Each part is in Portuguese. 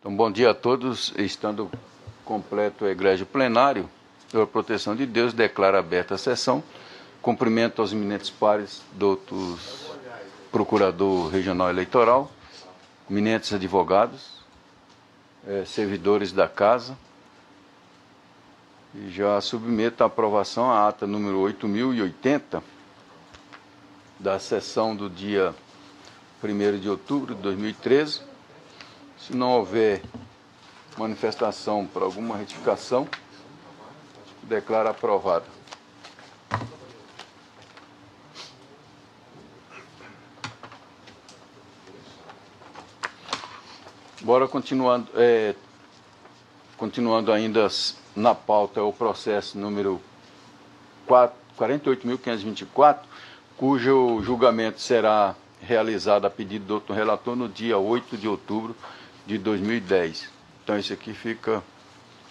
Então, bom dia a todos. Estando completo o egrégio plenário, pela proteção de Deus, declaro aberta a sessão. Cumprimento aos eminentes pares, doutos procurador regional eleitoral, eminentes advogados, servidores da casa. E já submeto à aprovação a ata número 8.080, da sessão do dia 1º de outubro de 2013. Se não houver manifestação para alguma retificação, declaro aprovada. Bora continuando, continuando ainda na pauta, é o processo número 48.524, cujo julgamento será realizado a pedido do doutor relator no dia 8 de outubro de 2010. Então, esse aqui fica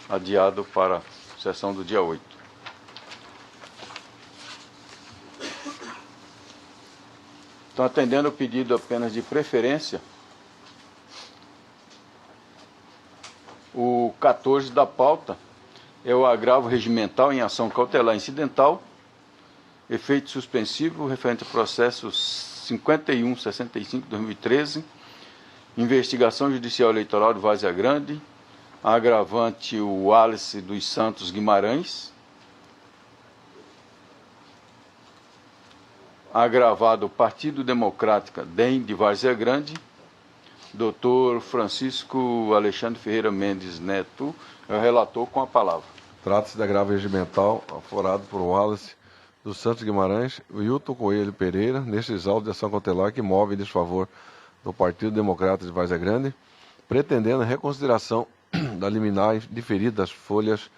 adiado para a sessão do dia 8. Então, atendendo o pedido apenas de preferência, o 14 da pauta é o agravo regimental em ação cautelar incidental, efeito suspensivo referente ao processo 5165/2013, investigação judicial eleitoral de Várzea Grande, agravante o Wallace dos Santos Guimarães, agravado o Partido Democrático DEM de Várzea Grande, Dr. Francisco Alexandre Ferreira Mendes Neto, é o relator, com a palavra. Trata-se de agravo regimental aforado por Wallace dos Santos Guimarães e Wilton Coelho Pereira, nestes autos de ação cautelar que move em desfavor do Partido Democrata de Várzea Grande, pretendendo a reconsideração da liminar diferida das folhas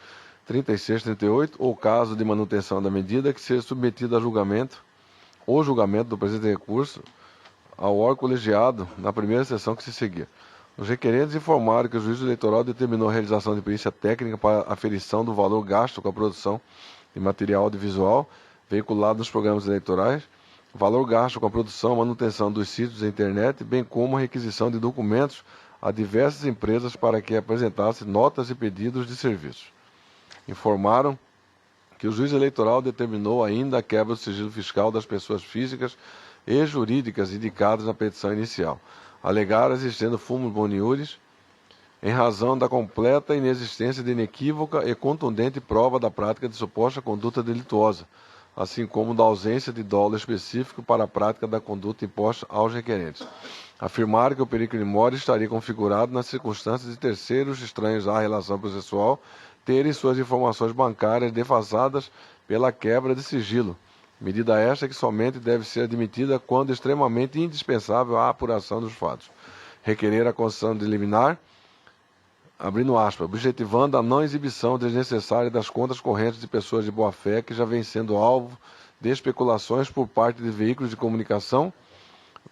36 e 38, ou caso de manutenção da medida, que seja submetida a julgamento ou julgamento do presente recurso ao órgão colegiado na primeira sessão que se seguir. Os requerentes informaram que o juiz eleitoral determinou a realização de perícia técnica para aferição do valor gasto com a produção de material audiovisual veiculado nos programas eleitorais, valor gasto com a produção e manutenção dos sítios da internet, bem como a requisição de documentos a diversas empresas para que apresentassem notas e pedidos de serviços. Informaram que o juiz eleitoral determinou ainda a quebra do sigilo fiscal das pessoas físicas e jurídicas indicadas na petição inicial. Alegaram existendo fumus boniuris em razão da completa inexistência de inequívoca e contundente prova da prática de suposta conduta delituosa, assim como da ausência de dolo específico para a prática da conduta imposta aos requerentes. Afirmaram que o perigo mori estaria configurado nas circunstâncias de terceiros estranhos à relação processual terem suas informações bancárias defasadas pela quebra de sigilo, medida esta que somente deve ser admitida quando extremamente indispensável à apuração dos fatos. Requerer a concessão de liminar, abrindo aspas, objetivando a não exibição desnecessária das contas correntes de pessoas de boa-fé que já vem sendo alvo de especulações por parte de veículos de comunicação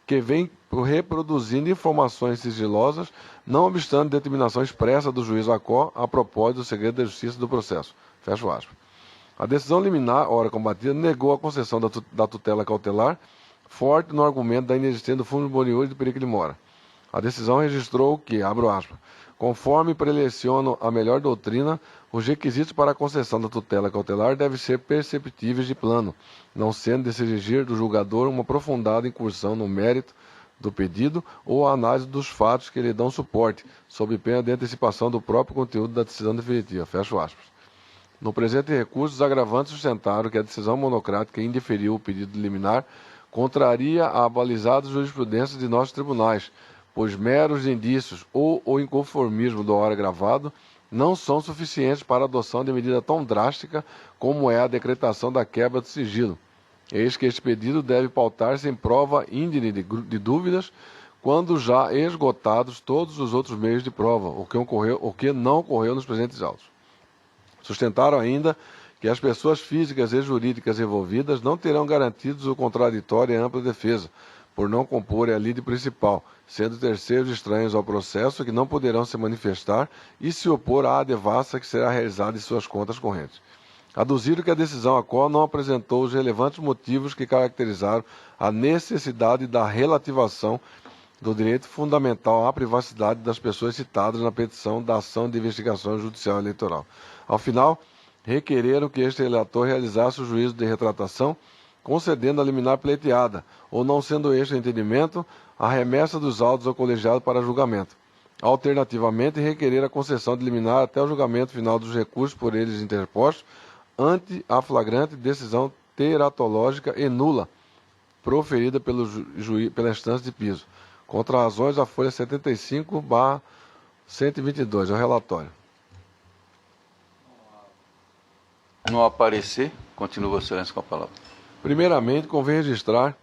que vem reproduzindo informações sigilosas, não obstante determinação expressa do juiz ACO a propósito do segredo da justiça do processo. Fecho aspas. A decisão liminar, ora combatida, negou a concessão da tutela cautelar, forte no argumento da inexistência do fundo boniúris do perigo de mora. A decisão registrou que, abro aspas, conforme prelecionam a melhor doutrina, os requisitos para a concessão da tutela cautelar devem ser perceptíveis de plano, não sendo de se exigir do julgador uma aprofundada incursão no mérito do pedido ou a análise dos fatos que lhe dão suporte, sob pena de antecipação do próprio conteúdo da decisão definitiva. Fecho aspas. No presente recurso, os agravantes sustentaram que a decisão monocrática indeferiu o pedido de liminar contraria a balizada jurisprudência de nossos tribunais, pois meros indícios ou o inconformismo do ora gravado não são suficientes para a adoção de medida tão drástica como é a decretação da quebra do sigilo. Eis que este pedido deve pautar-se em prova índene de dúvidas, quando já esgotados todos os outros meios de prova, o que não ocorreu nos presentes autos. Sustentaram ainda que as pessoas físicas e jurídicas envolvidas não terão garantidos o contraditório e ampla defesa, por não comporem a lide principal, sendo terceiros estranhos ao processo que não poderão se manifestar e se opor à devassa que será realizada em suas contas correntes. Aduziram que a decisão ACO não apresentou os relevantes motivos que caracterizaram a necessidade da relativação do direito fundamental à privacidade das pessoas citadas na petição da ação de investigação judicial eleitoral. Ao final, requereram que este relator realizasse o juízo de retratação, concedendo a liminar pleiteada, ou não sendo este o entendimento, a remessa dos autos ao colegiado para julgamento. Alternativamente, requerer a concessão de liminar até o julgamento final dos recursos por eles interpostos, ante a flagrante decisão teratológica e nula, proferida pela instância de piso. Contra razões, a folha 75/122, é o relatório. Não aparecer, continua Vossa Excelência com a palavra. Primeiramente, convém registrar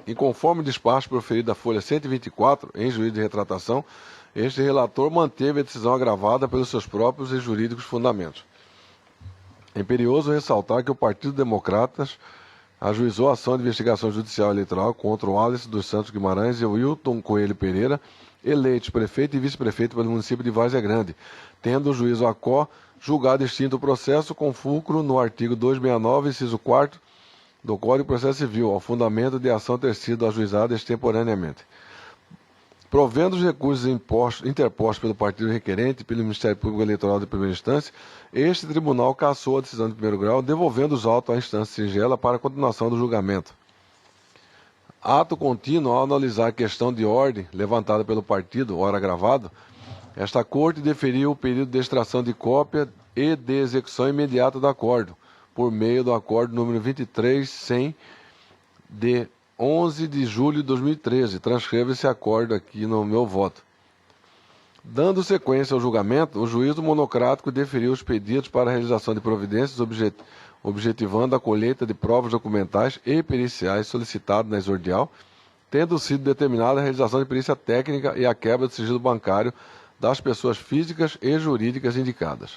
que, conforme o despacho proferido da folha 124, em juízo de retratação, este relator manteve a decisão agravada pelos seus próprios e jurídicos fundamentos. É imperioso ressaltar que o Partido Democratas ajuizou a ação de investigação judicial eleitoral contra o Wallace dos Santos Guimarães e o Wilton Coelho Pereira, eleitos prefeito e vice-prefeito pelo município de Várzea Grande, tendo o juízo ACO julgado extinto o processo com fulcro no artigo 269, inciso 4º do Código de Processo Civil, ao fundamento de ação ter sido ajuizada extemporaneamente. Provendo os recursos interpostos pelo partido requerente e pelo Ministério Público Eleitoral de primeira instância, este tribunal cassou a decisão de primeiro grau, devolvendo os autos à instância singela para a continuação do julgamento. Ato contínuo, ao analisar a questão de ordem levantada pelo partido, ora gravado, esta Corte deferiu o período de extração de cópia e de execução imediata do acordo, por meio do acordo número 23.100 de 11 de julho de 2013. Transcreva esse acordo aqui no meu voto. Dando sequência ao julgamento, o juízo monocrático deferiu os pedidos para a realização de providências objetivando a colheita de provas documentais e periciais solicitadas na exordial, tendo sido determinada a realização de perícia técnica e a quebra de sigilo bancário das pessoas físicas e jurídicas indicadas.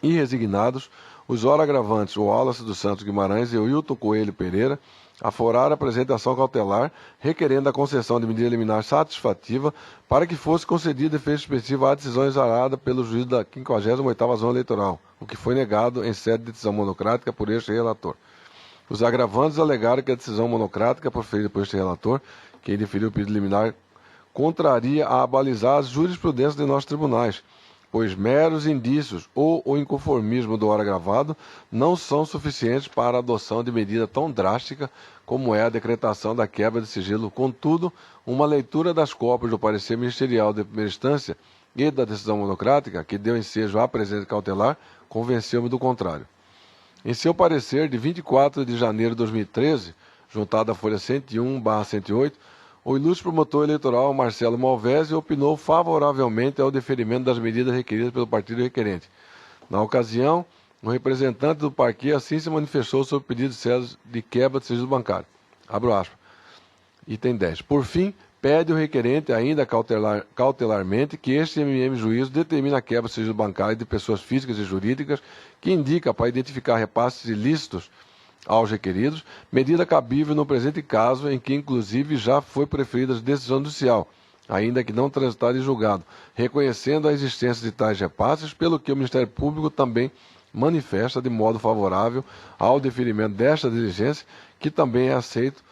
E resignados, os ora agravantes, o Wallace dos Santos Guimarães e o Wilton Coelho Pereira, aforaram a apresentação cautelar, requerendo a concessão de medida liminar satisfativa para que fosse concedida efeito específico à decisão exarada pelo juiz da 58ª Zona Eleitoral, o que foi negado em sede de decisão monocrática por este relator. Os agravantes alegaram que a decisão monocrática proferida por este relator, que deferiu o pedido liminar, contraria a abalizar as jurisprudências de nossos tribunais, pois meros indícios ou o inconformismo do ora gravado não são suficientes para a adoção de medida tão drástica como é a decretação da quebra de sigilo. Contudo, uma leitura das cópias do parecer ministerial de primeira instância e da decisão monocrática, que deu ensejo à presente cautelar, convenceu-me do contrário. Em seu parecer de 24 de janeiro de 2013, juntado à folha 101/108, o ilustre promotor eleitoral Marcelo Malvese opinou favoravelmente ao deferimento das medidas requeridas pelo partido requerente. Na ocasião, o representante do parquê assim se manifestou sobre o pedido de quebra de sigilo bancário. Abro aspas. Item 10. Por fim, pede o requerente, ainda cautelarmente, que este MM juízo determine a quebra de sigilo bancário de pessoas físicas e jurídicas que indica para identificar repasses ilícitos aos requeridos, medida cabível no presente caso, em que inclusive já foi preferida a decisão judicial, ainda que não transitada em julgado, reconhecendo a existência de tais repasses, pelo que o Ministério Público também manifesta de modo favorável ao deferimento desta diligência, que também é aceito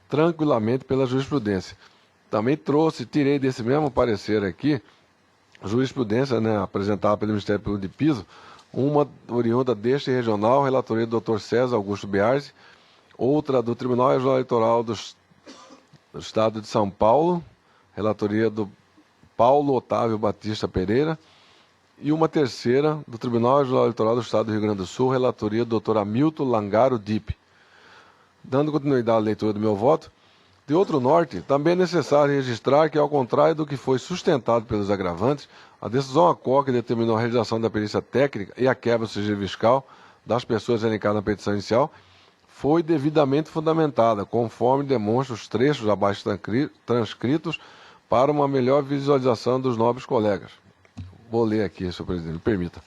tranquilamente pela jurisprudência. Também tirei desse mesmo parecer aqui, jurisprudência, apresentada pelo Ministério Público de Piso, uma oriunda deste regional, relatoria do Dr. César Augusto Biarzi, outra do Tribunal Regional Eleitoral do Estado de São Paulo, relatoria do Paulo Otávio Batista Pereira, e uma terceira do Tribunal Regional Eleitoral do Estado do Rio Grande do Sul, relatoria do Dr. Hamilton Langaro Dipp. Dando continuidade à leitura do meu voto, de outro norte, também é necessário registrar que, ao contrário do que foi sustentado pelos agravantes, a decisão ACO que determinou a realização da perícia técnica e a quebra do sigilo fiscal das pessoas elencadas na petição inicial foi devidamente fundamentada, conforme demonstram os trechos abaixo transcritos, para uma melhor visualização dos nobres colegas. Vou ler aqui, senhor presidente, me permita.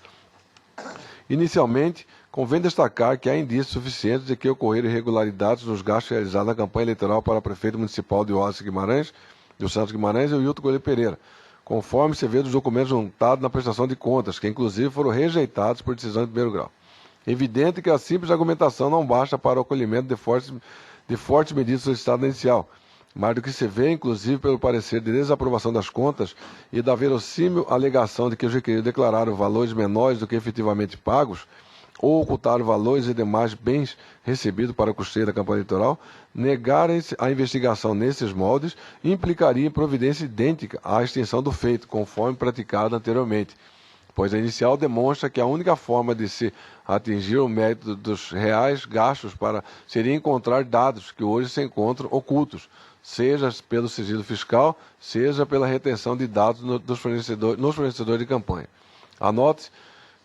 Inicialmente, convém destacar que há indícios suficientes de que ocorreram irregularidades nos gastos realizados na campanha eleitoral para prefeito municipal de Wallace Guimarães, dos Santos Guimarães e o Wilton Coelho Pereira, conforme se vê dos documentos juntados na prestação de contas, que inclusive foram rejeitados por decisão de primeiro grau. Evidente que a simples argumentação não basta para o acolhimento de fortes medidas solicitadas na inicial, mais do que se vê, inclusive, pelo parecer de desaprovação das contas e da verossímil alegação de que os requeridos declararam valores menores do que efetivamente pagos, ou ocultaram valores e demais bens recebidos para o custeio da campanha eleitoral, negarem-se a investigação nesses moldes implicaria em providência idêntica à extinção do feito, conforme praticado anteriormente, pois a inicial demonstra que a única forma de se atingir o mérito dos reais gastos seria encontrar dados que hoje se encontram ocultos, seja pelo sigilo fiscal, seja pela retenção de dados nos fornecedores de campanha. Anote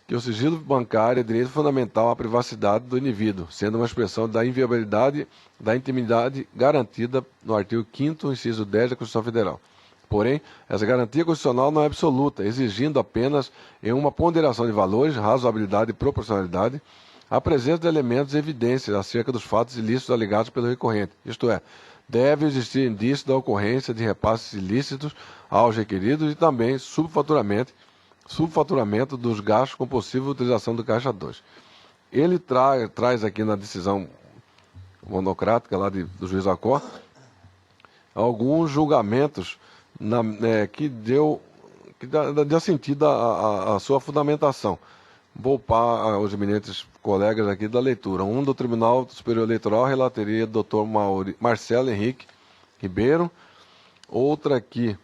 que o sigilo bancário é direito fundamental à privacidade do indivíduo, sendo uma expressão da inviolabilidade da intimidade garantida no artigo 5º, inciso 10 da Constituição Federal. Porém, essa garantia constitucional não é absoluta, exigindo apenas, em uma ponderação de valores, razoabilidade e proporcionalidade, a presença de elementos e evidências acerca dos fatos ilícitos alegados pelo recorrente, isto é, deve existir indício da ocorrência de repasses ilícitos aos requeridos e também subfaturamento dos gastos com possível utilização do Caixa 2. Ele traz aqui na decisão monocrática lá do juiz Acó alguns julgamentos que deu sentido à sua fundamentação. Vou poupar aos eminentes colegas aqui da leitura. Um do Tribunal Superior Eleitoral, relatoria do Dr. Marcelo Henrique Ribeiro. Outra aqui,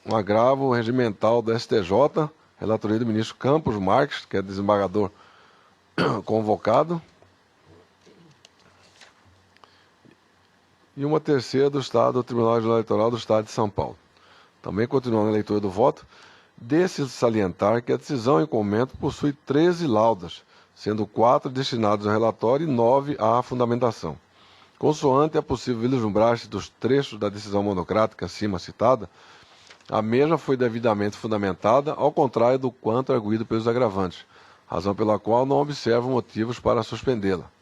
um agravo regimental do STJ, relatoria do ministro Campos Marques, que é desembargador convocado. E uma terceira do Tribunal Regional Eleitoral do Estado de São Paulo. Também continuando a leitura do voto, desse salientar que a decisão em comento possui 13 laudas, sendo 4 destinadas ao relatório e 9 à fundamentação. Consoante a possível vislumbrar-se dos trechos da decisão monocrática acima citada, a mesma foi devidamente fundamentada, ao contrário do quanto arguido pelos agravantes, razão pela qual não observo motivos para suspendê-la.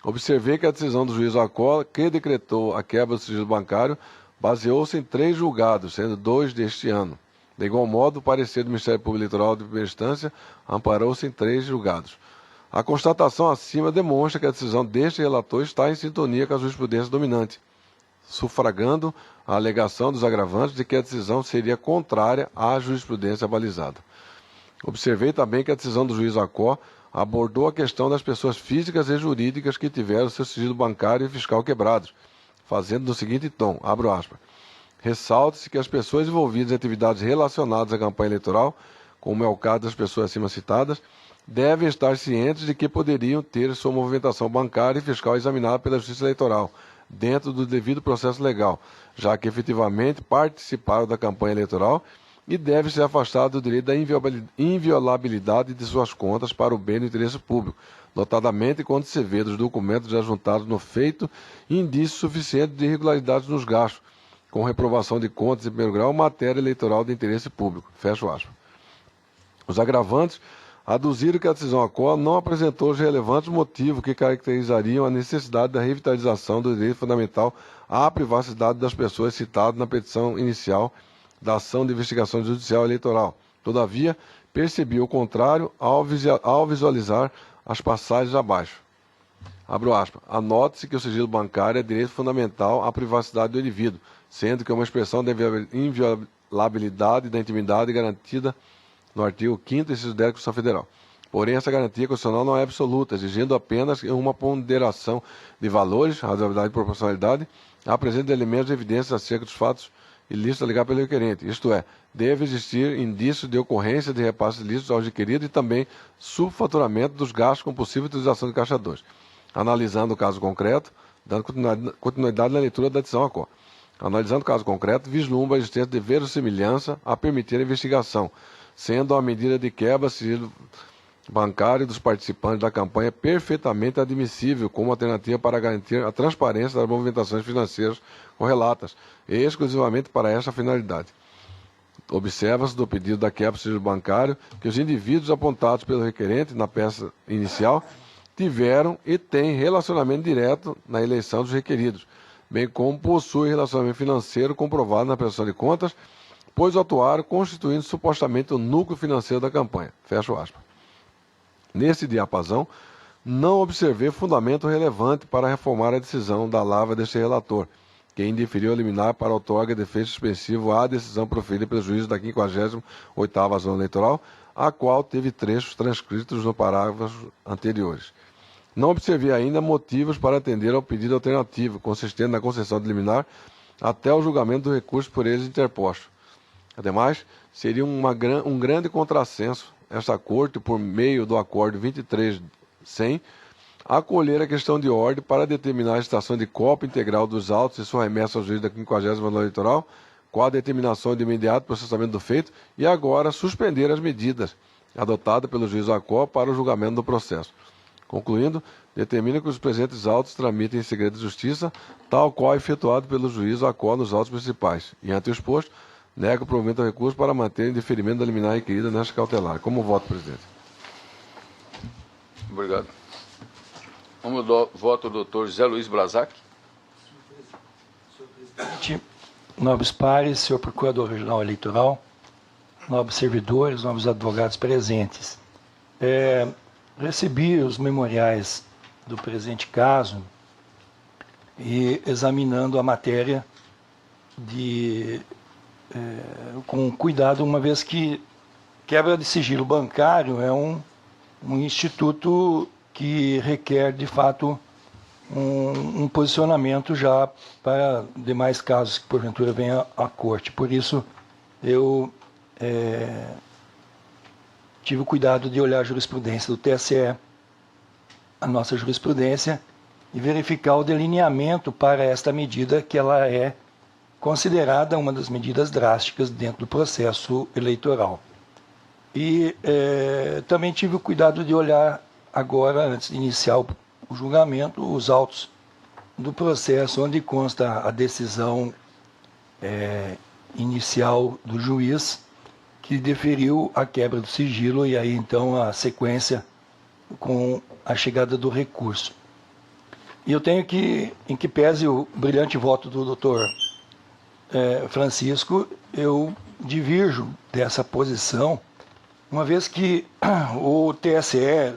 Observei que a decisão do juiz Acó, que decretou a quebra do sigilo bancário, baseou-se em 3 julgados, sendo 2 deste ano. De igual modo, o parecer do Ministério Público Eleitoral de primeira instância amparou-se em 3 julgados. A constatação acima demonstra que a decisão deste relator está em sintonia com a jurisprudência dominante, sufragando a alegação dos agravantes de que a decisão seria contrária à jurisprudência balizada. Observei também que a decisão do juiz Acó abordou a questão das pessoas físicas e jurídicas que tiveram seu sigilo bancário e fiscal quebrados, fazendo no seguinte tom, abro aspas, ressalte-se que as pessoas envolvidas em atividades relacionadas à campanha eleitoral, como é o caso das pessoas acima citadas, devem estar cientes de que poderiam ter sua movimentação bancária e fiscal examinada pela Justiça Eleitoral, dentro do devido processo legal, já que efetivamente participaram da campanha eleitoral e deve ser afastado do direito da inviolabilidade de suas contas para o bem do interesse público, notadamente quando se vê dos documentos já juntados no feito indício suficiente de irregularidades nos gastos, com reprovação de contas em primeiro grau, matéria eleitoral de interesse público. Fecho aspas. Os agravantes aduziram que a decisão Acó não apresentou os relevantes motivos que caracterizariam a necessidade da revitalização do direito fundamental à privacidade das pessoas citado na petição inicial da ação de investigação judicial eleitoral. Todavia, percebi o contrário ao visualizar as passagens abaixo. Abro aspas. Anote-se que o sigilo bancário é direito fundamental à privacidade do indivíduo, sendo que é uma expressão da inviolabilidade da intimidade garantida no artigo 5º, inciso 10 da Constituição Federal. Porém, essa garantia constitucional não é absoluta, exigindo apenas uma ponderação de valores, razoabilidade e proporcionalidade, a presença de elementos e evidências acerca dos fatos ilícitos alegados pelo requerente, isto é, deve existir indício de ocorrência de repasses ilícitos aos requeridos e também subfaturamento dos gastos com possível utilização de Caixa 2. Analisando o caso concreto, dando continuidade na leitura da decisão Acó. Analisando o caso concreto, vislumbra a existência de verossimilhança a permitir a investigação, sendo a medida de quebra sigilo bancário dos participantes da campanha perfeitamente admissível como alternativa para garantir a transparência das movimentações financeiras correlatas, exclusivamente para esta finalidade. Observa-se do pedido da quebra do sigilo bancário que os indivíduos apontados pelo requerente na peça inicial tiveram e têm relacionamento direto na eleição dos requeridos, bem como possuem relacionamento financeiro comprovado na prestação de contas, pois atuaram constituindo supostamente o núcleo financeiro da campanha. Fecho aspas. Nesse diapasão, não observei fundamento relevante para reformar a decisão da lavra deste relator, que indeferiu a liminar para outorga de efeito suspensivo à decisão proferida pelo juízo da 58ª Zona Eleitoral, a qual teve trechos transcritos no parágrafo anteriores. Não observei ainda motivos para atender ao pedido alternativo, consistente na concessão de liminar até o julgamento do recurso por eles interposto. Ademais, seria um grande contrassenso esta Corte, por meio do Acórdão 23.100, acolher a questão de ordem para determinar a estação de cópia integral dos autos e sua remessa ao juiz da 50ª Zona Eleitoral, com a determinação de imediato processamento do feito, e agora suspender as medidas adotadas pelo juiz ACO para o julgamento do processo. Concluindo, determina que os presentes autos tramitem em segredo de justiça, tal qual efetuado pelo juiz ACO nos autos principais, e ante o exposto, nega o provimento ao recurso para manter o indeferimento da liminar requerida nesta cautelar. Como voto, presidente? Obrigado. Vamos ao voto do doutor José Luiz Brazac. Nobres pares, senhor Procurador Regional Eleitoral, nobres servidores, nobres advogados presentes. Recebi os memoriais do presente caso e, examinando a matéria com cuidado, uma vez que quebra de sigilo bancário é um instituto que requer, de fato, um posicionamento já para demais casos que, porventura, venham à corte. Por isso, eu tive o cuidado de olhar a jurisprudência do TSE, a nossa jurisprudência, e verificar o delineamento para esta medida, que ela é considerada uma das medidas drásticas dentro do processo eleitoral. E também tive o cuidado de olhar agora, antes de iniciar o julgamento, os autos do processo, onde consta a decisão inicial do juiz, que deferiu a quebra do sigilo, e aí então a sequência com a chegada do recurso. E eu tenho que, em que pese o brilhante voto do doutor Francisco, eu divirjo dessa posição, uma vez que o TSE,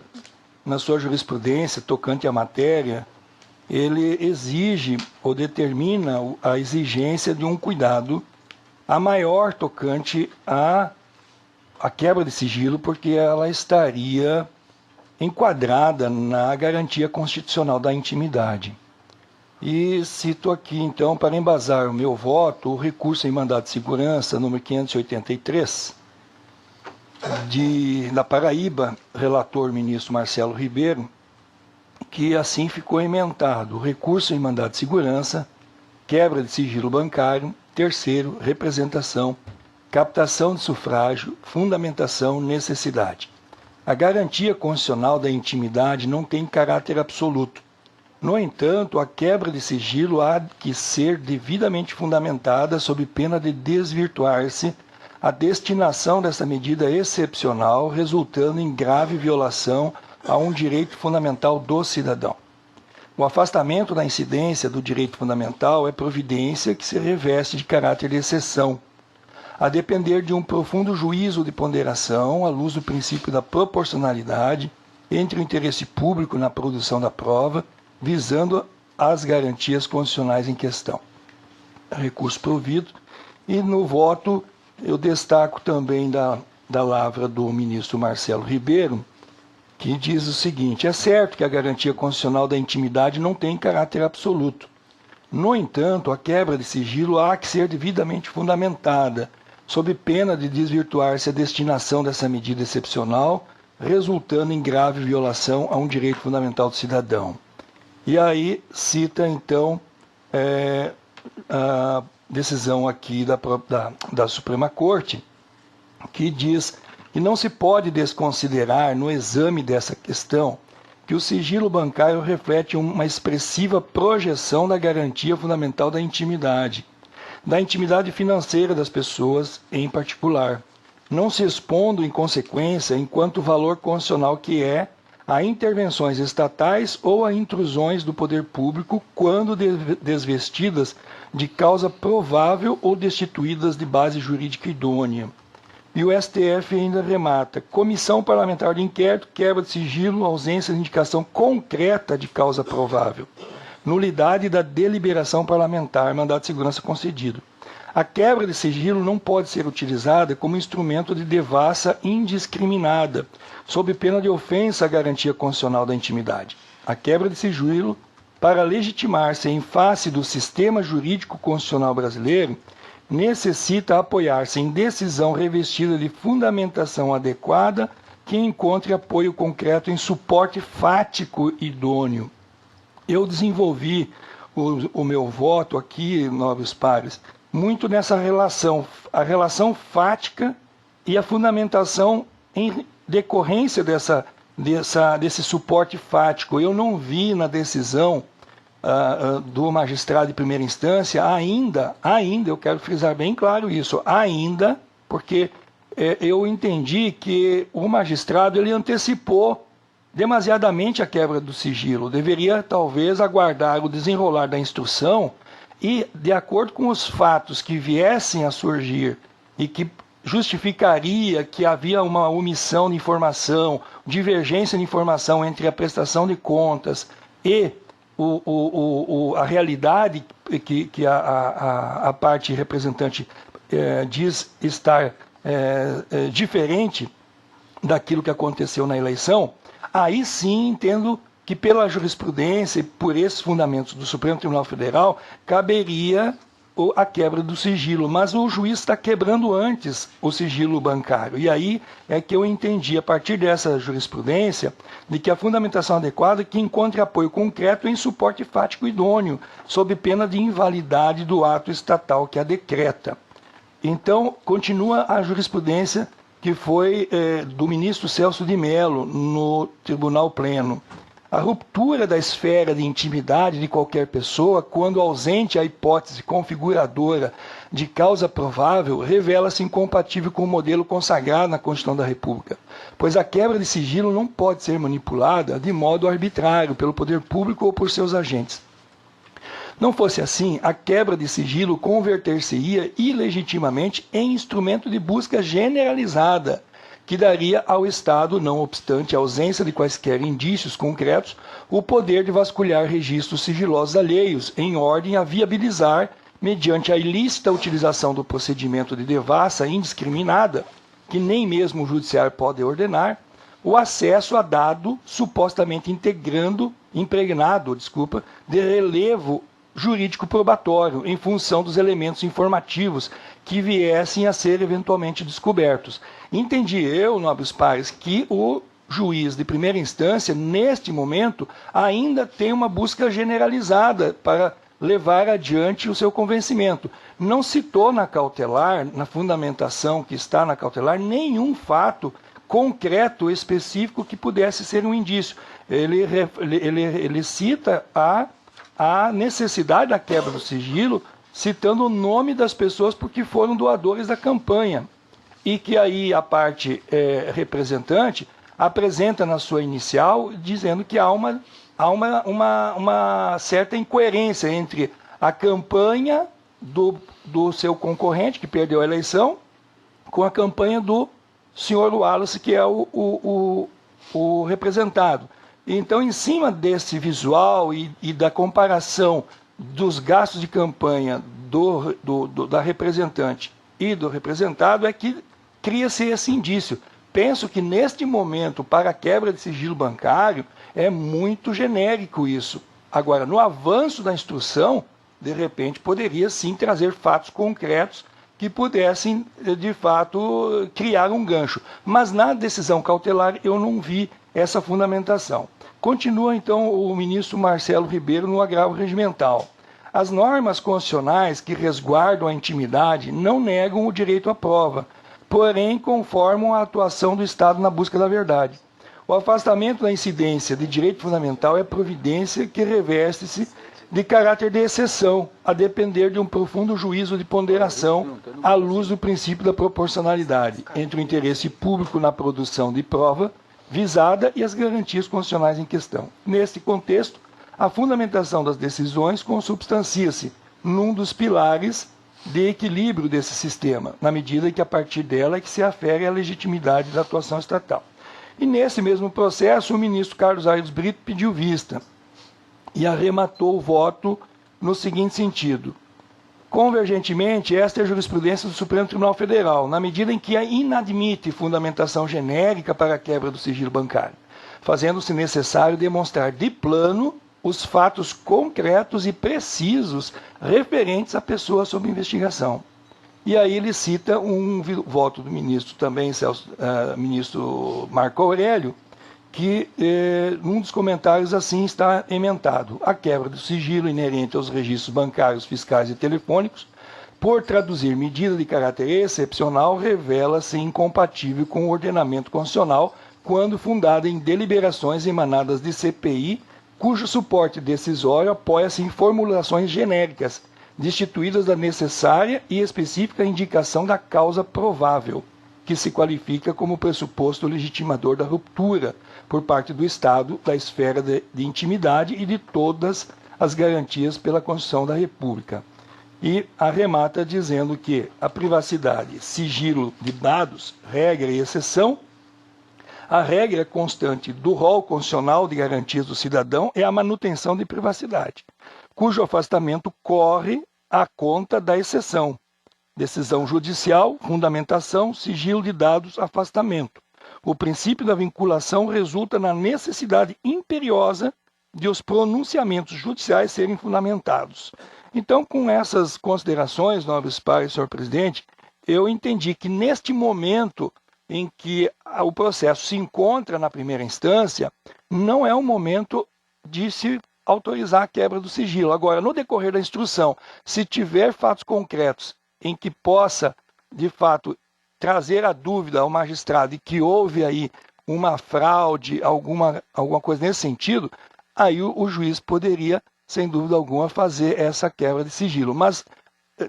na sua jurisprudência tocante à matéria, ele exige ou determina a exigência de um cuidado a maior tocante à quebra de sigilo, porque ela estaria enquadrada na garantia constitucional da intimidade. E cito aqui, então, para embasar o meu voto, o recurso em mandado de segurança, número 583, da Paraíba, relator ministro Marcelo Ribeiro, que assim ficou emendado: o recurso em mandado de segurança, quebra de sigilo bancário, terceiro, representação, captação de sufrágio, fundamentação, necessidade. A garantia constitucional da intimidade não tem caráter absoluto. No entanto, a quebra de sigilo há que ser devidamente fundamentada sob pena de desvirtuar-se a destinação dessa medida excepcional, resultando em grave violação a um direito fundamental do cidadão. O afastamento da incidência do direito fundamental é providência que se reveste de caráter de exceção, a depender de um profundo juízo de ponderação, à luz do princípio da proporcionalidade entre o interesse público na produção da prova, visando as garantias constitucionais em questão. Recurso provido. E no voto eu destaco também da lavra do ministro Marcelo Ribeiro, que diz o seguinte: é certo que a garantia constitucional da intimidade não tem caráter absoluto. No entanto, a quebra de sigilo há que ser devidamente fundamentada, sob pena de desvirtuar-se a destinação dessa medida excepcional, resultando em grave violação a um direito fundamental do cidadão. E aí cita, então, a decisão aqui da Suprema Corte, que diz que não se pode desconsiderar, no exame dessa questão, que o sigilo bancário reflete uma expressiva projeção da garantia fundamental da intimidade financeira das pessoas em particular, não se expondo em consequência enquanto valor constitucional que é a intervenções estatais ou a intrusões do poder público quando desvestidas de causa provável ou destituídas de base jurídica idônea. E o STF ainda remata: comissão parlamentar de inquérito, quebra de sigilo, ausência de indicação concreta de causa provável. nulidade da deliberação parlamentar, mandado de segurança concedido. A quebra de sigilo não pode ser utilizada como instrumento de devassa indiscriminada, sob pena de ofensa à garantia constitucional da intimidade. A quebra de sigilo, para legitimar-se em face do sistema jurídico constitucional brasileiro, necessita apoiar-se em decisão revestida de fundamentação adequada que encontre apoio concreto em suporte fático idôneo. Eu desenvolvi o meu voto aqui, nobres pares, muito nessa relação, a relação fática e a fundamentação em decorrência desse suporte fático. Eu não vi na decisão do magistrado de primeira instância ainda, eu quero frisar bem claro isso, ainda, porque eu entendi que o magistrado ele antecipou demasiadamente a quebra do sigilo. Deveria, talvez, aguardar o desenrolar da instrução e, de acordo com os fatos que viessem a surgir e que justificaria que havia uma omissão de informação, divergência de informação entre a prestação de contas e a realidade que a parte representante diz estar diferente daquilo que aconteceu na eleição, aí sim entendo que pela jurisprudência e por esses fundamentos do Supremo Tribunal Federal caberia a quebra do sigilo, mas o juiz está quebrando antes o sigilo bancário. E aí é que eu entendi, a partir dessa jurisprudência, de que a fundamentação adequada é que encontre apoio concreto em suporte fático idôneo, sob pena de invalidade do ato estatal que a decreta. Então, continua a jurisprudência que foi do ministro Celso de Mello no Tribunal Pleno. A ruptura da esfera de intimidade de qualquer pessoa, quando ausente a hipótese configuradora de causa provável, revela-se incompatível com o modelo consagrado na Constituição da República, pois a quebra de sigilo não pode ser manipulada de modo arbitrário pelo poder público ou por seus agentes. Não fosse assim, a quebra de sigilo converter-se-ia ilegitimamente em instrumento de busca generalizada, que daria ao Estado, não obstante a ausência de quaisquer indícios concretos, o poder de vasculhar registros sigilosos alheios, em ordem a viabilizar, mediante a ilícita utilização do procedimento de devassa indiscriminada, que nem mesmo o judiciário pode ordenar, o acesso a dado supostamente impregnado de relevo jurídico probatório, em função dos elementos informativos que viessem a ser eventualmente descobertos. Entendi eu, nobres pares, que o juiz de primeira instância, neste momento, ainda tem uma busca generalizada para levar adiante o seu convencimento. Não citou na cautelar, na fundamentação que está na cautelar, nenhum fato concreto, específico, que pudesse ser um indício. Ele cita a necessidade da quebra do sigilo, citando o nome das pessoas porque foram doadores da campanha. E que aí a parte representante apresenta na sua inicial, dizendo que há uma certa incoerência entre a campanha do seu concorrente, que perdeu a eleição, com a campanha do senhor Wallace, que é o representado. Então, em cima desse visual e da comparação dos gastos de campanha da representante e do representado, é que cria-se esse indício. Penso que, neste momento, para a quebra de sigilo bancário, é muito genérico isso. Agora, no avanço da instrução, de repente, poderia sim trazer fatos concretos que pudessem, de fato, criar um gancho. Mas na decisão cautelar eu não vi essa fundamentação. Continua, então, o ministro Marcelo Ribeiro no agravo regimental. As normas constitucionais que resguardam a intimidade não negam o direito à prova, porém conformam a atuação do Estado na busca da verdade. O afastamento da incidência de direito fundamental é providência que reveste-se de caráter de exceção, a depender de um profundo juízo de ponderação à luz do princípio da proporcionalidade entre o interesse público na produção de prova visada e as garantias constitucionais em questão. Neste contexto, a fundamentação das decisões consubstancia-se num dos pilares de equilíbrio desse sistema, na medida que a partir dela é que se afere a legitimidade da atuação estatal. E nesse mesmo processo, o ministro Carlos Aires Brito pediu vista. e arrematou o voto no seguinte sentido: convergentemente, esta é a jurisprudência do Supremo Tribunal Federal, na medida em que inadmite fundamentação genérica para a quebra do sigilo bancário, fazendo-se necessário demonstrar de plano os fatos concretos e precisos referentes à pessoa sob investigação. E aí ele cita um voto do ministro também, ministro Marco Aurélio, que num dos comentários assim está emendado: a quebra do sigilo inerente aos registros bancários, fiscais e telefônicos, por traduzir medida de caráter excepcional, revela-se incompatível com o ordenamento constitucional quando fundada em deliberações emanadas de CPI, cujo suporte decisório apoia-se em formulações genéricas, destituídas da necessária e específica indicação da causa provável, que se qualifica como pressuposto legitimador da ruptura, por parte do Estado, da esfera de intimidade e de todas as garantias pela Constituição da República. E arremata dizendo que a privacidade, sigilo de dados, regra e exceção. A regra constante do rol constitucional de garantias do cidadão é a manutenção de privacidade, cujo afastamento corre à conta da exceção. Decisão judicial, fundamentação, sigilo de dados, afastamento. O princípio da vinculação resulta na necessidade imperiosa de os pronunciamentos judiciais serem fundamentados. Então, com essas considerações, nobres pares, senhor presidente, eu entendi que neste momento em que o processo se encontra na primeira instância, não é o momento de se autorizar a quebra do sigilo. Agora, no decorrer da instrução, se tiver fatos concretos em que possa, de fato, trazer a dúvida ao magistrado de que houve aí uma fraude, alguma coisa nesse sentido, aí o juiz poderia, sem dúvida alguma, fazer essa quebra de sigilo. Mas,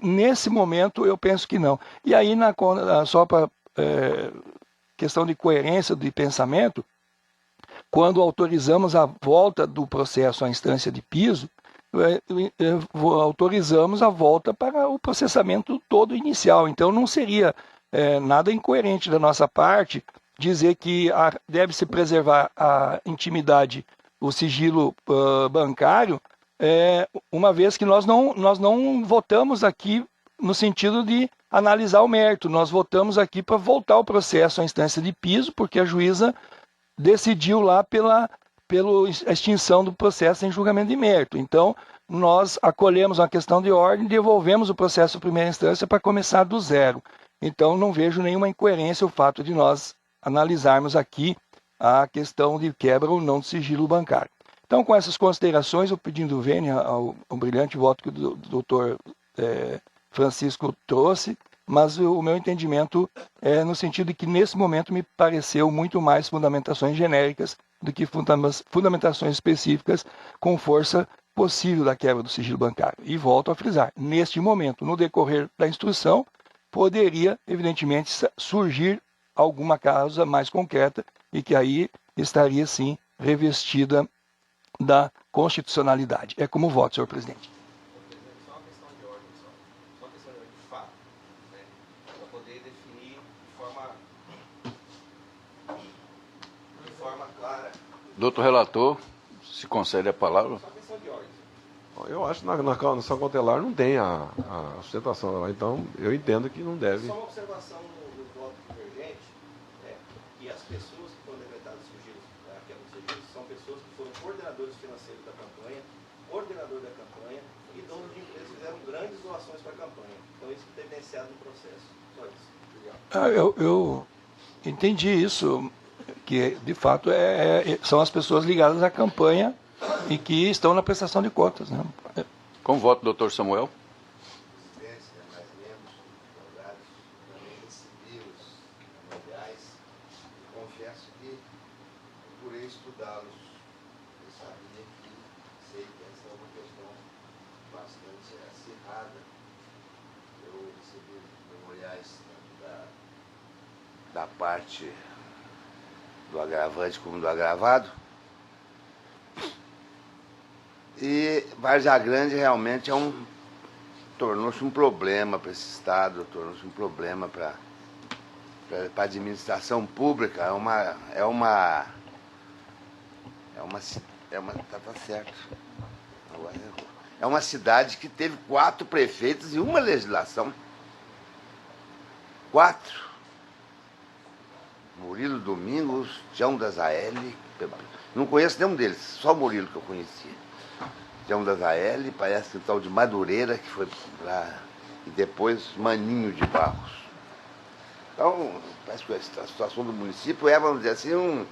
nesse momento, eu penso que não. E aí, só para questão de coerência de pensamento, quando autorizamos a volta do processo à instância de piso, autorizamos a volta para o processamento todo inicial. Então, não seria nada incoerente da nossa parte dizer que deve-se preservar a intimidade, o sigilo bancário, uma vez que nós não votamos aqui no sentido de analisar o mérito. Nós votamos aqui para voltar o processo à instância de piso, porque a juíza decidiu lá pela extinção do processo em julgamento de mérito. Então, nós acolhemos uma questão de ordem e devolvemos o processo à primeira instância para começar do zero. Então, não vejo nenhuma incoerência o fato de nós analisarmos aqui a questão de quebra ou não do sigilo bancário. Então, com essas considerações, eu pedindo vênia ao brilhante voto que o doutor Francisco trouxe, mas o meu entendimento é no sentido de que, nesse momento, me pareceu muito mais fundamentações genéricas do que fundamentações específicas com força possível da quebra do sigilo bancário. E volto a frisar, neste momento, no decorrer da instrução, poderia, evidentemente, surgir alguma causa mais concreta e que aí estaria, sim, revestida da constitucionalidade. É como voto, senhor presidente. Doutor relator, se concede a palavra. Eu acho que na ação cautelar não tem a sustentação lá, então eu entendo que não deve. Só uma observação no voto divergente, que as pessoas que foram decretadas sigilo, são pessoas que foram coordenadores financeiros da campanha, coordenador da campanha e donos de empresas que fizeram grandes doações para a campanha. Então isso é evidenciado no processo. Só isso. Obrigado. Eu entendi isso, que de fato são as pessoas ligadas à campanha e que estão na prestação de contas. Né? Com voto, doutor Samuel. Mais membros, advogados, também recebi os memoriais e confesso que procurei estudá-los. Eu sabia que sei que essa é uma questão bastante acirrada. Eu recebi memoriais tanto da parte do agravante como do agravado. E Várzea Grande realmente tornou-se um problema para esse Estado, tornou-se um problema para a administração pública. Tá certo. É uma cidade que teve 4 prefeitos e uma legislação. 4. Murilo Domingos, Tião da Zaelli. Não conheço nenhum deles, só o Murilo que eu conhecia. Tião da Zaelli, parece que o tal de Madureira, que foi lá. E depois Maninho de Barros. Então, parece que a situação do município é, vamos dizer assim, um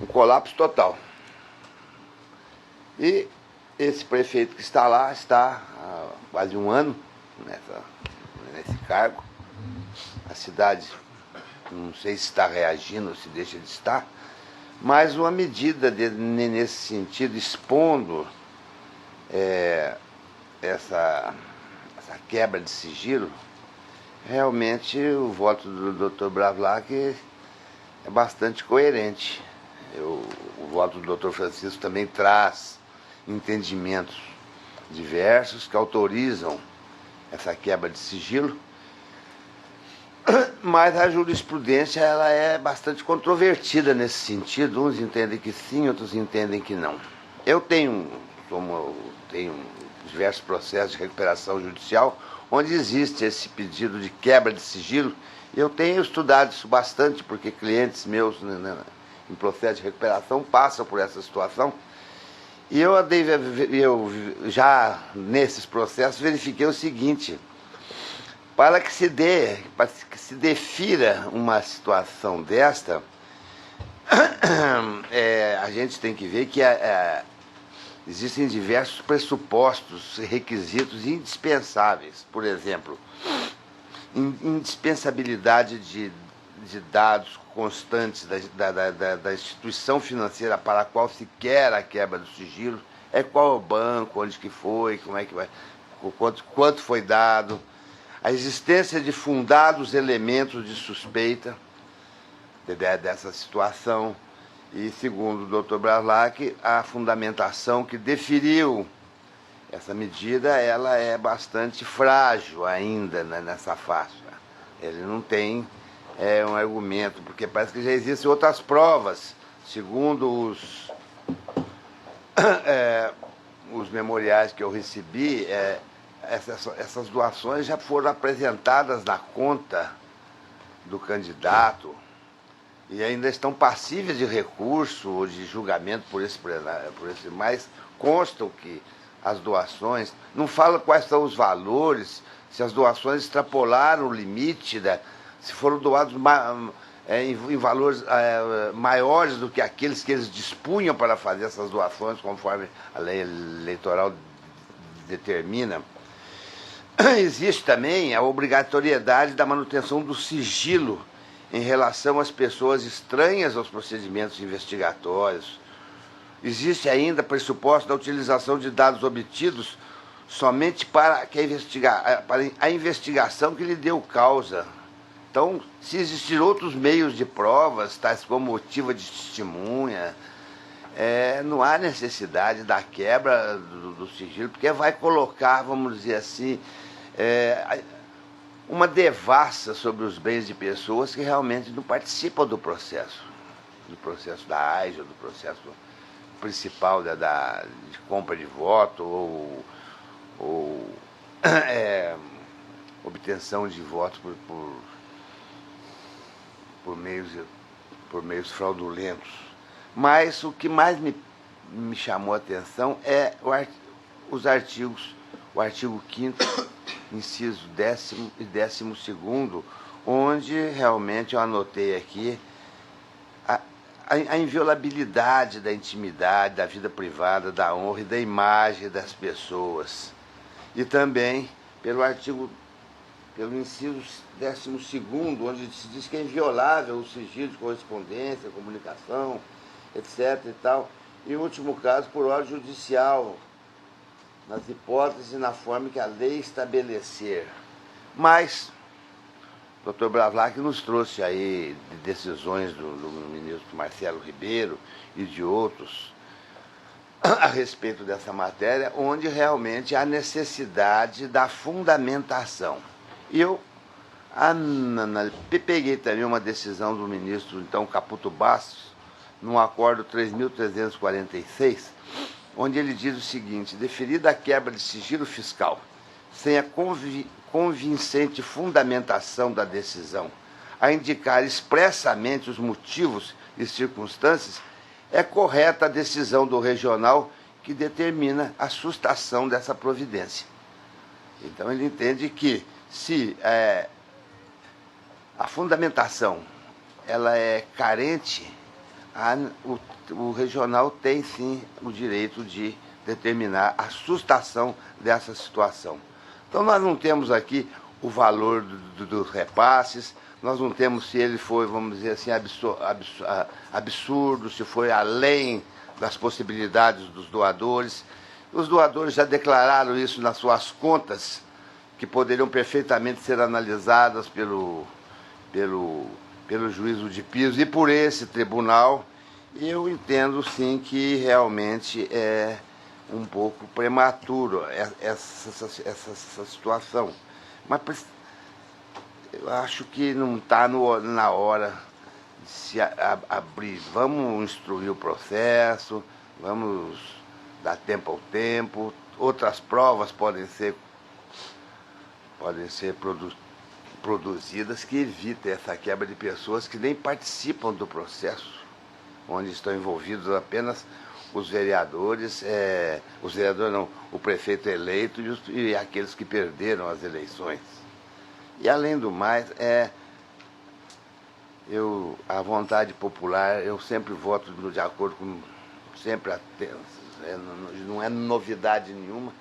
colapso total. E esse prefeito que está lá está há quase um ano nesse cargo. A cidade, não sei se está reagindo ou se deixa de estar, mas uma medida nesse sentido, expondo essa quebra de sigilo, realmente o voto do Dr. Bravlac é bastante coerente. O voto do Dr. Francisco também traz entendimentos diversos que autorizam essa quebra de sigilo, mas a jurisprudência ela é bastante controvertida nesse sentido. Uns entendem que sim, outros entendem que não. Eu tenho diversos processos de recuperação judicial onde existe esse pedido de quebra de sigilo. Eu tenho estudado isso bastante, porque clientes meus em processo de recuperação passam por essa situação. E eu já nesses processos verifiquei o seguinte: para que se defira uma situação desta, a gente tem que ver que existem diversos pressupostos, requisitos indispensáveis. Por exemplo, indispensabilidade de dados constantes da instituição financeira para a qual se quer a quebra do sigilo, qual o banco, onde que foi, como é que vai, quanto foi dado, a existência de fundados elementos de suspeita dessa situação. E, segundo o Dr. Bravlac, a fundamentação que deferiu essa medida, ela é bastante frágil ainda nessa faixa. Ele não tem um argumento, porque parece que já existem outras provas, segundo os memoriais que eu recebi. Essas doações já foram apresentadas na conta do candidato e ainda estão passíveis de recurso ou de julgamento por esse, mas constam que as doações, não fala quais são os valores, se as doações extrapolaram o limite, se foram doados em valores maiores do que aqueles que eles dispunham para fazer essas doações, conforme a lei eleitoral determina. Existe também a obrigatoriedade da manutenção do sigilo em relação às pessoas estranhas aos procedimentos investigatórios. Existe ainda pressuposto da utilização de dados obtidos somente para a investigação que lhe deu causa. Então, se existir outros meios de provas, tais como motivo de testemunha, não há necessidade da quebra do sigilo, porque vai colocar, vamos dizer assim, uma devassa sobre os bens de pessoas que realmente não participam do processo da AIS, ou do processo principal de compra de voto ou obtenção de votos por meios fraudulentos. Mas o que mais me chamou a atenção é os artigos, o artigo 5º, inciso 10º e 12º, onde realmente eu anotei aqui a inviolabilidade da intimidade, da vida privada, da honra e da imagem das pessoas. E também pelo inciso 12º, onde se diz que é inviolável o sigilo de correspondência, comunicação, etc. e tal. E, em último caso, por ordem judicial, nas hipóteses e na forma que a lei estabelecer. Mas o Dr. Bravlac nos trouxe aí decisões do ministro Marcelo Ribeiro e de outros a respeito dessa matéria, onde realmente há necessidade da fundamentação. E eu peguei também uma decisão do ministro, então, Caputo Bastos, num acordo 3.346, onde ele diz o seguinte: deferida a quebra de sigilo fiscal, sem a convincente fundamentação da decisão, a indicar expressamente os motivos e circunstâncias, é correta a decisão do regional que determina a sustação dessa providência. Então ele entende que se a fundamentação ela é carente, o regional tem sim o direito de determinar a sustação dessa situação. Então nós não temos aqui o valor dos repasses, nós não temos se ele foi, vamos dizer assim, absurdo, se foi além das possibilidades dos doadores. Os doadores já declararam isso nas suas contas, que poderiam perfeitamente ser analisadas pelo juízo de piso e por esse tribunal. E eu entendo sim que realmente é um pouco prematuro essa situação. Mas eu acho que não está na hora de se abrir. Vamos instruir o processo, vamos dar tempo ao tempo. Outras provas podem ser produzidas que evitem essa quebra de pessoas que nem participam do processo, onde estão envolvidos apenas os vereadores, o prefeito eleito e aqueles que perderam as eleições. E além do mais, a vontade popular, eu sempre voto de acordo com, sempre não é novidade nenhuma,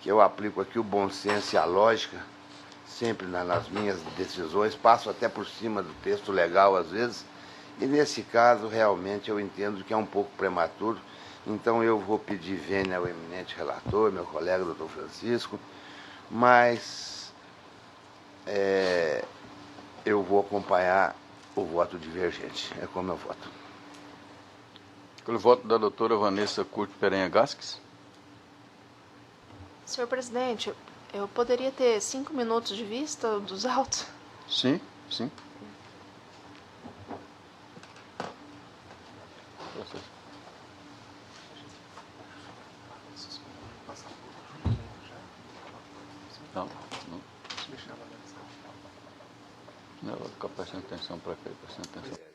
que eu aplico aqui o bom senso e a lógica, sempre nas minhas decisões, passo até por cima do texto legal às vezes, e nesse caso realmente eu entendo que é um pouco prematuro, então eu vou pedir vênia ao eminente relator, meu colega doutor Francisco, mas eu vou acompanhar o voto divergente, é como eu voto. Pelo voto da doutora Vanessa Curto Perenha Gasques. Senhor presidente, eu poderia ter 5 minutos de vista dos autos? Sim, sim. Não. Não, eu vou ficar prestando atenção para cá, prestando atenção.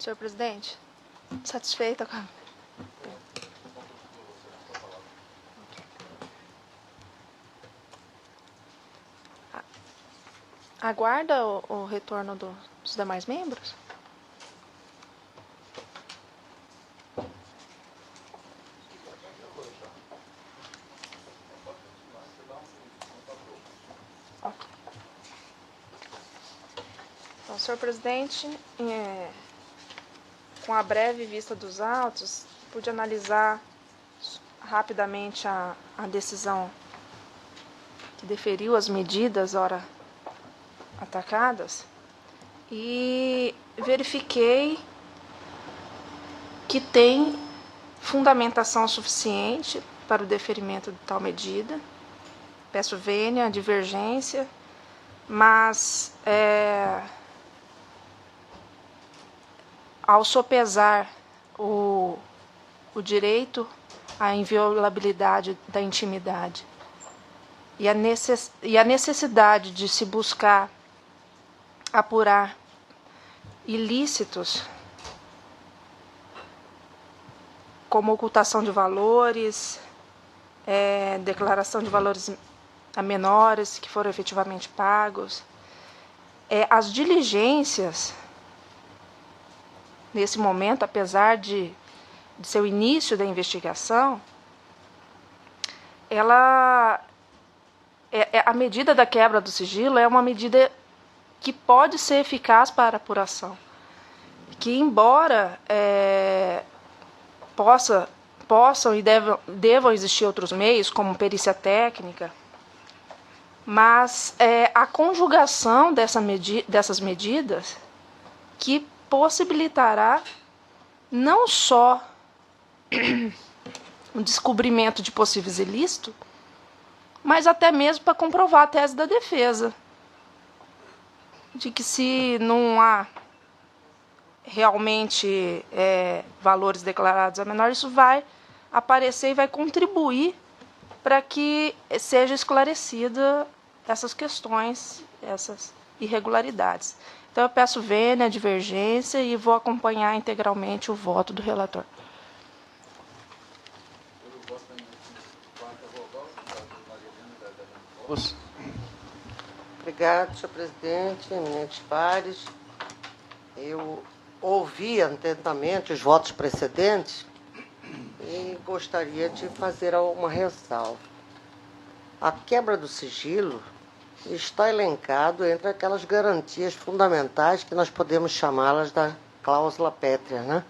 Senhor presidente, satisfeita com a... Aguarda o retorno dos demais membros? Ok. Então, senhor presidente, com a breve vista dos autos, pude analisar rapidamente a decisão que deferiu as medidas ora atacadas e verifiquei que tem fundamentação suficiente para o deferimento de tal medida. Peço vênia, divergência, mas ao sopesar o direito à inviolabilidade da intimidade e a necessidade de se buscar apurar ilícitos como ocultação de valores, declaração de valores a menores que foram efetivamente pagos, as diligências nesse momento, apesar de seu início da investigação, a medida da quebra do sigilo é uma medida que pode ser eficaz para a apuração, que embora possam e devam existir outros meios, como perícia técnica, mas a conjugação dessas medidas que possibilitará não só o descobrimento de possíveis ilícitos, mas até mesmo para comprovar a tese da defesa, de que se não há realmente valores declarados a menor, isso vai aparecer e vai contribuir para que seja esclarecida essas questões, essas irregularidades. Então, eu peço vênia, divergência e vou acompanhar integralmente o voto do relator. Obrigado, senhor presidente, eminentes pares. Eu ouvi atentamente os votos precedentes e gostaria de fazer uma ressalva. A quebra do sigilo está elencado entre aquelas garantias fundamentais que nós podemos chamá-las da cláusula pétrea, né?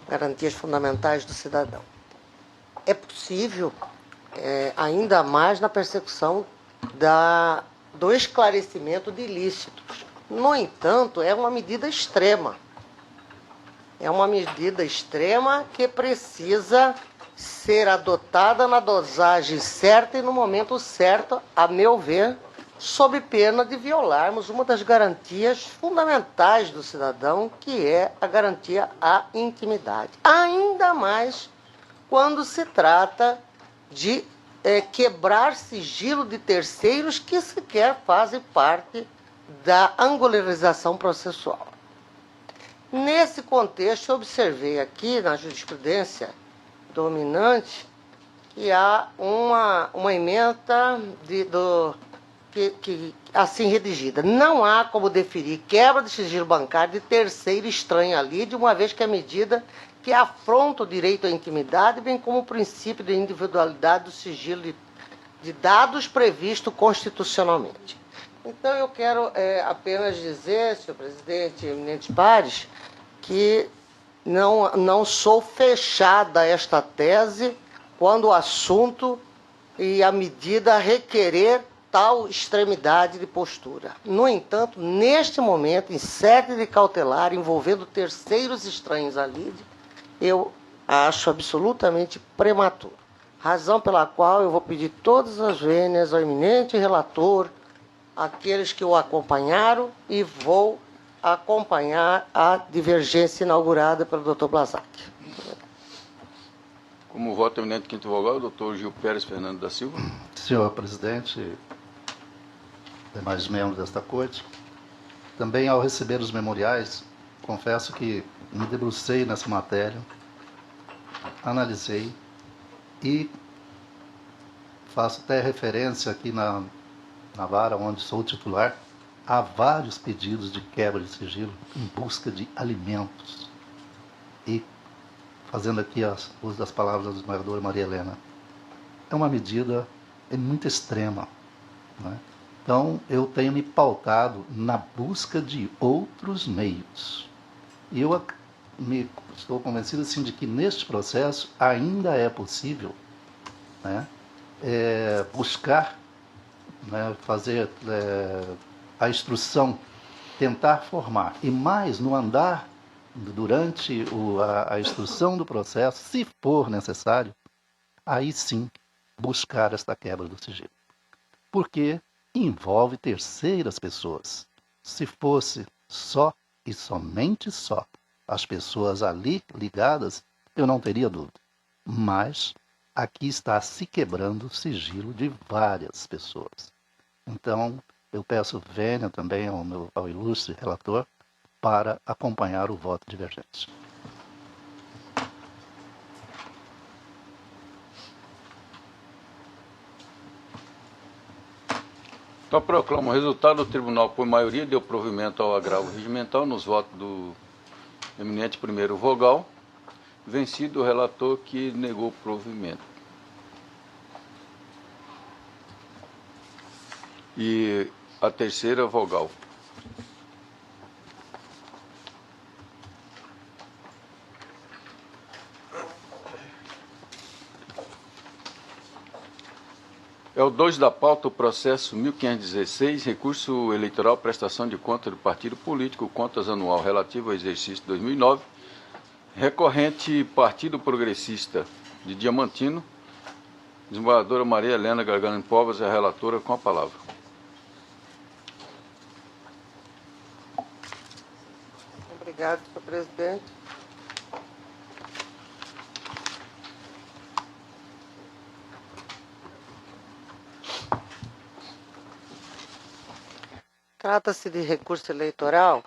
Garantias fundamentais do cidadão. É possível, ainda mais na persecução do esclarecimento de ilícitos. No entanto, é uma medida extrema. É uma medida extrema que precisa ser adotada na dosagem certa e no momento certo, a meu ver, sob pena de violarmos uma das garantias fundamentais do cidadão, que é a garantia à intimidade. Ainda mais quando se trata de quebrar sigilo de terceiros que sequer fazem parte da angularização processual. Nesse contexto, eu observei aqui na jurisprudência dominante que há uma ementa assim redigida. Não há como deferir quebra de sigilo bancário de terceiro estranho ali, de uma vez que a medida que afronta o direito à intimidade, bem como o princípio de individualidade do sigilo de dados previsto constitucionalmente. Então, eu quero apenas dizer, senhor presidente, eminentes pares, que não sou fechada a esta tese quando o assunto e a medida requerer tal extremidade de postura. No entanto, neste momento, em sede de cautelar, envolvendo terceiros estranhos à lide, eu acho absolutamente prematuro. Razão pela qual eu vou pedir todas as vênias ao eminente relator, aqueles que o acompanharam, e vou acompanhar a divergência inaugurada pelo Dr. Blazak. Como voto eminente quinto vogal, o Dr. Gil Pérez Fernando da Silva. Senhor presidente, demais membros desta corte, também ao receber os memoriais confesso que me debrucei nessa matéria, analisei e faço até referência aqui na vara onde sou titular, há vários pedidos de quebra de sigilo em busca de alimentos. E, fazendo aqui uso das palavras da desembargadora Maria Helena, é uma medida muito extrema, né? Então, eu tenho me pautado na busca de outros meios. E eu estou convencido assim, de que neste processo ainda é possível, né, buscar, né, fazer a instrução, tentar formar. E mais, no andar, durante a instrução do processo, se for necessário, aí sim buscar esta quebra do sigilo. Porque envolve terceiras pessoas. Se fosse só e somente só as pessoas ali ligadas, eu não teria dúvida. Mas aqui está se quebrando o sigilo de várias pessoas. Então, eu peço vênia também ao ilustre relator para acompanhar o voto divergente. Então, proclamo o resultado. O tribunal, por maioria, deu provimento ao agravo regimental nos votos do eminente primeiro vogal, vencido o relator que negou o provimento. E a terceira vogal. É o 2 da pauta, o processo 1516, recurso eleitoral, prestação de conta do partido político, contas anual relativo ao exercício 2009, recorrente Partido Progressista de Diamantino, desembargadora Maria Helena Gargano Povas, a relatora, com a palavra. Obrigado, senhor presidente. Trata-se de recurso eleitoral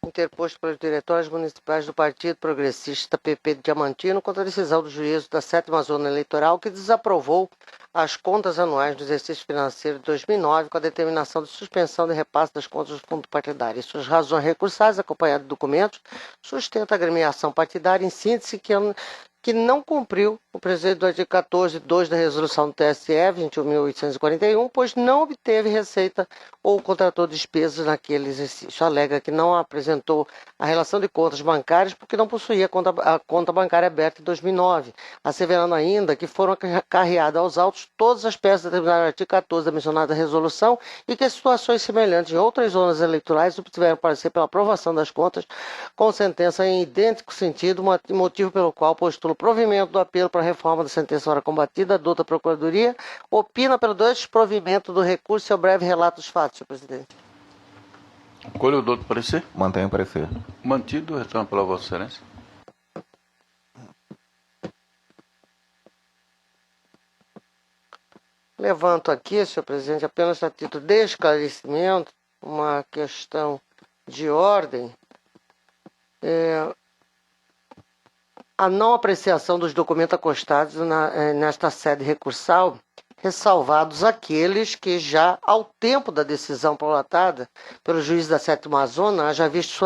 interposto pelos diretórios municipais do Partido Progressista PP de Diamantino contra a decisão do juízo da 7ª Zona Eleitoral que desaprovou as contas anuais do exercício financeiro de 2009 com a determinação de suspensão de repasse das contas do fundo partidário. E suas razões recursais, acompanhadas de documentos, sustenta a agremiação partidária em síntese que não cumpriu o preceito do artigo 14.2 da resolução do TSE 21.841, pois não obteve receita ou contratou despesas naquele exercício. Alega que não apresentou a relação de contas bancárias porque não possuía a conta bancária aberta em 2009, asseverando ainda que foram carreadas aos autos todas as peças determinadas no artigo 14 da mencionada resolução e que situações semelhantes em outras zonas eleitorais obtiveram parecer pela aprovação das contas com sentença em idêntico sentido, motivo pelo qual postula o provimento do apelo para a reforma da sentença ora combatida, adota a Procuradoria, opina pelo desprovimento do recurso e o breve relato dos fatos, senhor presidente. Acolho o doutor parecer. Mantenho o parecer. Mantido, retorno pela Vossa Excelência. Levanto aqui, senhor presidente, apenas a título de esclarecimento, uma questão de ordem. A não apreciação dos documentos acostados nesta sede recursal, ressalvados aqueles que já, ao tempo da decisão prolatada pelo juiz da 7ª Zona, haja visto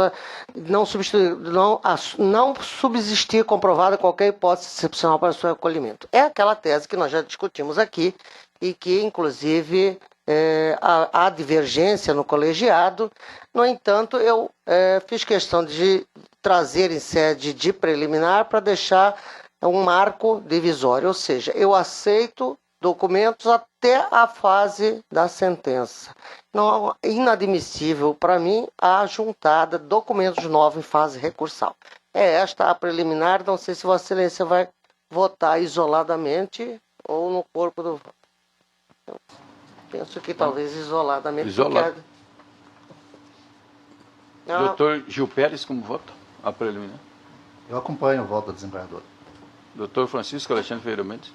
não subsistir comprovada qualquer hipótese excepcional para seu acolhimento. É aquela tese que nós já discutimos aqui e que, inclusive, há divergência no colegiado. No entanto, eu fiz questão de trazer em sede de preliminar para deixar um marco divisório, ou seja, eu aceito documentos até a fase da sentença. Não é inadmissível para mim a juntada documentos novos em fase recursal. É esta a preliminar, não sei se Vossa Excelência vai votar isoladamente ou no corpo do voto. Eu penso que talvez isoladamente. Isolado. Porque... Doutor Gil Pérez, como vota? A preliminar. Eu acompanho o voto da desembargadora. Doutor Francisco Alexandre Ferreira Mendes.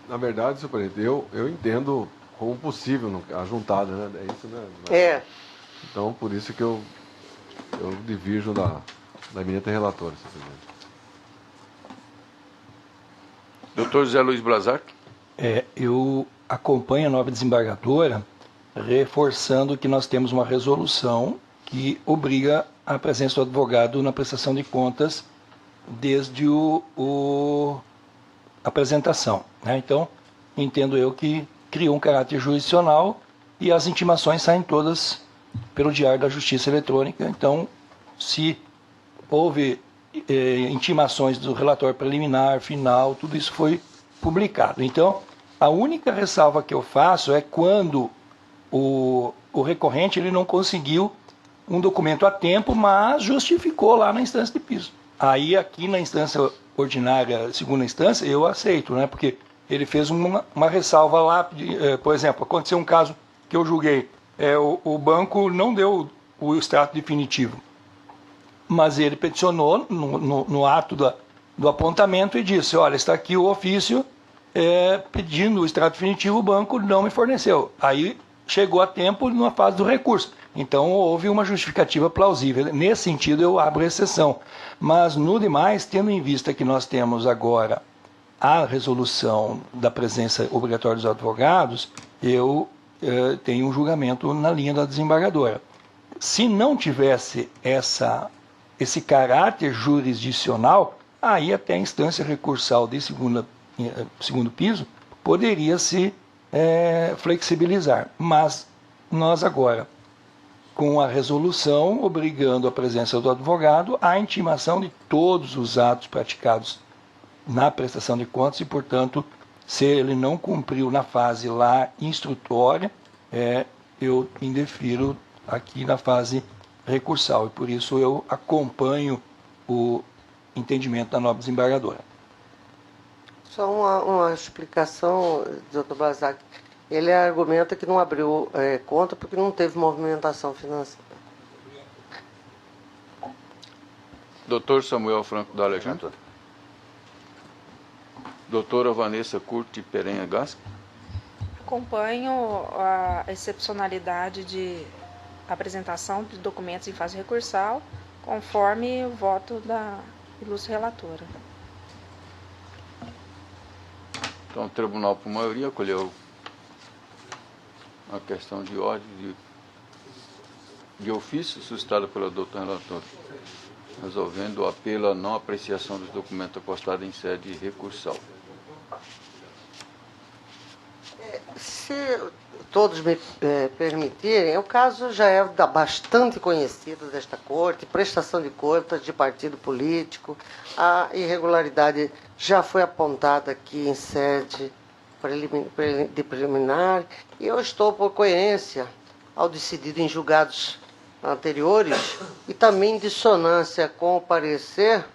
Na verdade, senhor presidente, eu entendo como possível, ajuntada, né? É isso, né? É. Então, por isso que eu divirjo da eminente relatora, senhor presidente. Doutor José Luiz Blazak. Eu acompanho a nova desembargadora, reforçando que nós temos uma resolução que obriga a presença do advogado na prestação de contas desde a apresentação, né? Então, entendo eu que criou um caráter jurisdicional e as intimações saem todas pelo Diário da Justiça Eletrônica. Então, se houve intimações do relatório preliminar, final, tudo isso foi publicado. Então, a única ressalva que eu faço é quando o recorrente ele não conseguiu um documento a tempo, mas justificou lá na instância de piso. Aí, aqui na instância ordinária, segunda instância, eu aceito, né? Porque ele fez uma ressalva lá, por exemplo, aconteceu um caso que eu julguei, o banco não deu o extrato definitivo, mas ele peticionou no ato do apontamento e disse, olha, está aqui o ofício pedindo o extrato definitivo, o banco não me forneceu. Aí chegou a tempo na fase do recurso. Então houve uma justificativa plausível. Nesse sentido eu abro exceção. Mas no demais, tendo em vista que nós temos agora a resolução da presença obrigatória dos advogados, eu tenho um julgamento na linha da desembargadora. Se não tivesse esse caráter jurisdicional, aí até a instância recursal de segundo piso poderia se flexibilizar. Mas nós agora, com a resolução obrigando a presença do advogado, a intimação de todos os atos praticados na prestação de contas e, portanto, se ele não cumpriu na fase lá instrutória, eu indefiro aqui na fase recursal. E por isso eu acompanho o entendimento da nova desembargadora. Só uma explicação, doutor Blazak. Ele argumenta que não abriu conta porque não teve movimentação financeira. Doutor Samuel Franco da Alexandre. Doutora Vanessa Curti Perenha Gasca. Acompanho a excepcionalidade de apresentação de documentos em fase recursal, conforme o voto da ilustre relatora. Então, o tribunal, por maioria, acolheu a questão de ordem de ofício suscitada pela doutora relatora, resolvendo o apelo à não apreciação dos documentos apostados em sede recursal. Se todos me permitirem, o caso já é bastante conhecido desta corte, prestação de contas de partido político, a irregularidade já foi apontada aqui em sede de preliminar, e eu estou por coerência ao decidido em julgados anteriores e também em dissonância com o parecer,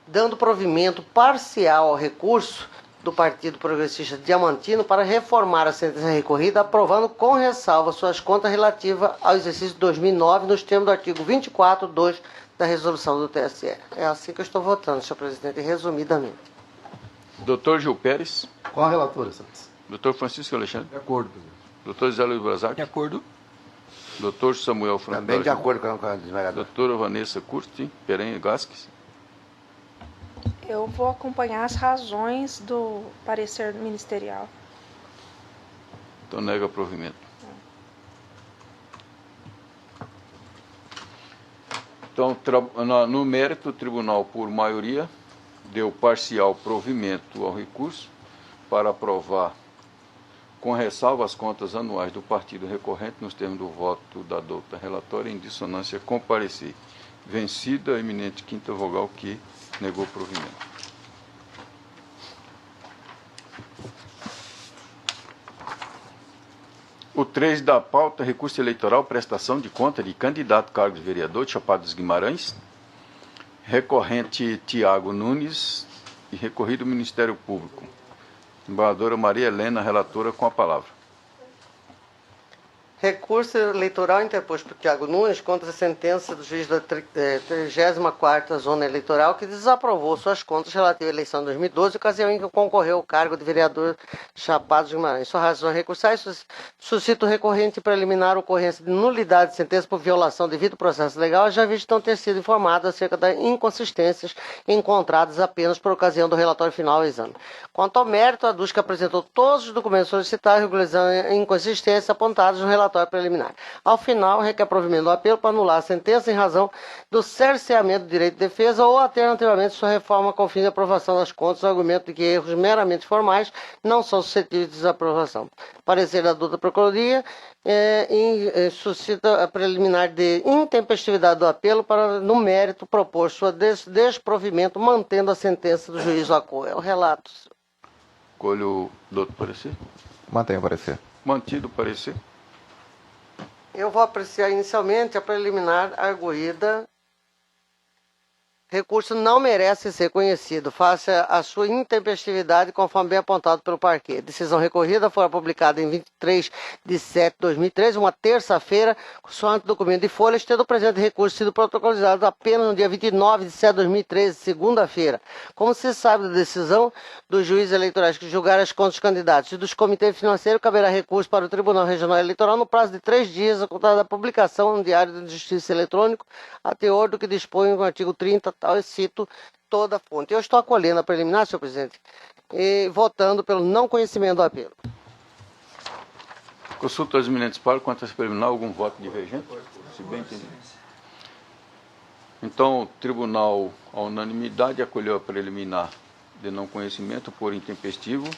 dando provimento parcial ao recurso do Partido Progressista Diamantino para reformar a sentença recorrida, aprovando com ressalva suas contas relativas ao exercício de 2009, nos termos do artigo 24.2 da resolução do TSE. É assim que eu estou votando, senhor presidente, resumidamente. Doutor Gil Pérez. Com a relatora, excelência. Doutor Francisco Alexandre. De acordo, presidente. Doutor José Luiz Blazak. De acordo. Doutor Samuel Franco. Também de acordo com a desembargadora. Doutora Vanessa Curti Perenha Gasques. Eu vou acompanhar as razões do parecer ministerial. Então, nega provimento. Então, no mérito, o tribunal, por maioria, deu parcial provimento ao recurso para aprovar, com ressalva, as contas anuais do partido recorrente, nos termos do voto da doutora relatora, em dissonância com parecer. Vencida a eminente quinta vogal que negou provimento. O 3 da pauta, recurso eleitoral, prestação de conta de candidato cargo de vereador de Chapada dos Guimarães, recorrente Tiago Nunes e recorrido Ministério Público. Embaixadora Maria Helena, relatora, com a palavra. Recurso eleitoral interposto por Tiago Nunes contra a sentença do juiz da 34ª Zona Eleitoral que desaprovou suas contas relativas à eleição de 2012, ocasião em que concorreu ao cargo de vereador Chapados de Guimarães. Sua razão recursais suscita o recorrente preliminar ocorrência de nulidade de sentença por violação devido ao processo legal, já visto não ter sido informado acerca das inconsistências encontradas apenas por ocasião do relatório final ao exame. Quanto ao mérito, a DUSC apresentou todos os documentos solicitados, regularizando inconsistências apontadas no relatório preliminar. Ao final, requer provimento do apelo para anular a sentença em razão do cerceamento do direito de defesa ou, alternativamente, sua reforma com fim de aprovação das contas, o argumento de que erros meramente formais não são suscetíveis de desaprovação. Parecer da douta Procuradoria suscita a preliminar de intempestividade do apelo para, no mérito, propor sua desprovimento, mantendo a sentença do juiz Acordo. É o relato. Colho do outro parecer. Mantenho o parecer. Mantido o parecer. Eu vou apreciar inicialmente a preliminar arguída. Recurso não merece ser conhecido, face à sua intempestividade, conforme bem apontado pelo parquê. Decisão recorrida foi publicada em 23 de setembro de 2013, uma terça-feira, consoante documento de folhas, tendo o presente recurso sido protocolizado apenas no dia 29 de setembro de 2013, segunda-feira. Como se sabe da decisão dos juízes eleitorais que julgaram as contas dos candidatos e dos comitês financeiros, caberá recurso para o Tribunal Regional Eleitoral no prazo de 3 dias, a contar da publicação no Diário de Justiça Eletrônico, a teor do que dispõe o artigo 30, eu cito toda a fonte. Eu estou acolhendo a preliminar, senhor presidente, e votando pelo não conhecimento do apelo. Consulta aos eminentes pares quanto a esse preliminar, algum voto divergente? Se bem entendido. Então, o tribunal, à unanimidade, acolheu a preliminar de não conhecimento por intempestivo,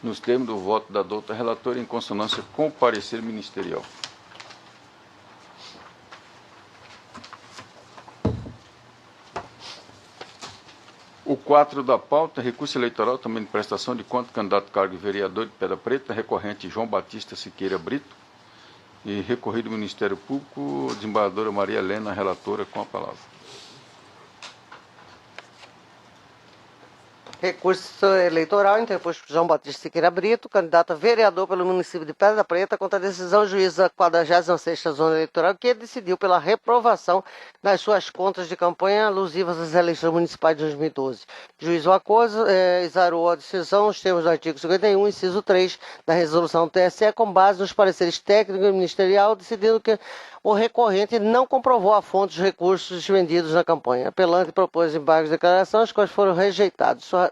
nos termos do voto da douta relatora, em consonância com o parecer ministerial. O 4 da pauta, recurso eleitoral também de prestação de conta do candidato ao cargo de vereador de Pedra Preta, recorrente João Batista Siqueira Brito, e recorrido do Ministério Público, desembargadora Maria Helena, relatora, com a palavra. Recurso eleitoral interposto por João Batista Siqueira Brito, candidato a vereador pelo município de Pedra Preta, contra a decisão juíza 46ª Zona Eleitoral, que decidiu pela reprovação das suas contas de campanha alusivas às eleições municipais de 2012. O juiz Acordo exarou a decisão nos termos do artigo 51, inciso 3 da resolução do TSE, com base nos pareceres técnicos e ministerial, decidindo que o recorrente não comprovou a fonte dos recursos vendidos na campanha. Apelante propôs embargos de declaração, as quais foram rejeitadas. Suas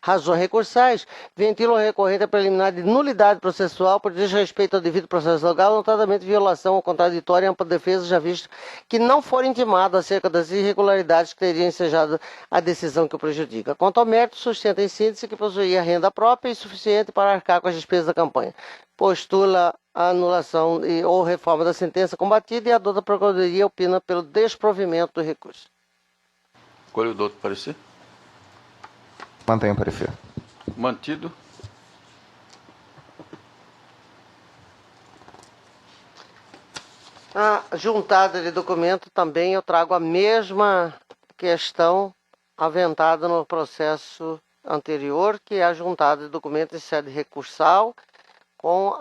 razões recursais ventilam o recorrente a preliminar de nulidade processual por desrespeito ao devido processo legal, notadamente violação ao contraditório e ampla defesa, já visto que não for intimado acerca das irregularidades que teriam ensejado a decisão que o prejudica. Quanto ao mérito, sustenta em síntese que possuía renda própria e suficiente para arcar com as despesas da campanha. Postula a anulação ou reforma da sentença combatida e a douta Procuradoria opina pelo desprovimento do recurso. Qual é o doutor parecer? Mantenho o parecer. Mantido. A juntada de documento também eu trago a mesma questão aventada no processo anterior, que é a juntada de documento em sede recursal, com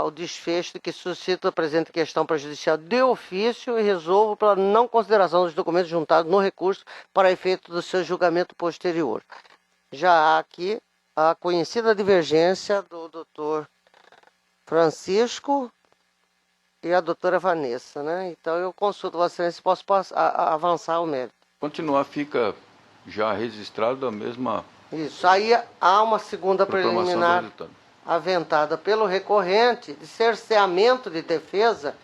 o desfecho de que suscita a presente questão prejudicial de ofício e resolvo pela não consideração dos documentos juntados no recurso para efeito do seu julgamento posterior. Já há aqui a conhecida divergência do doutor Francisco e a doutora Vanessa, né? Então eu consulto Vossa Excelência se posso avançar o mérito. Continuar, fica já registrado a mesma... Isso, aí há uma segunda proclamação do preliminar resultado. aventada pelo recorrente de cerceamento de defesa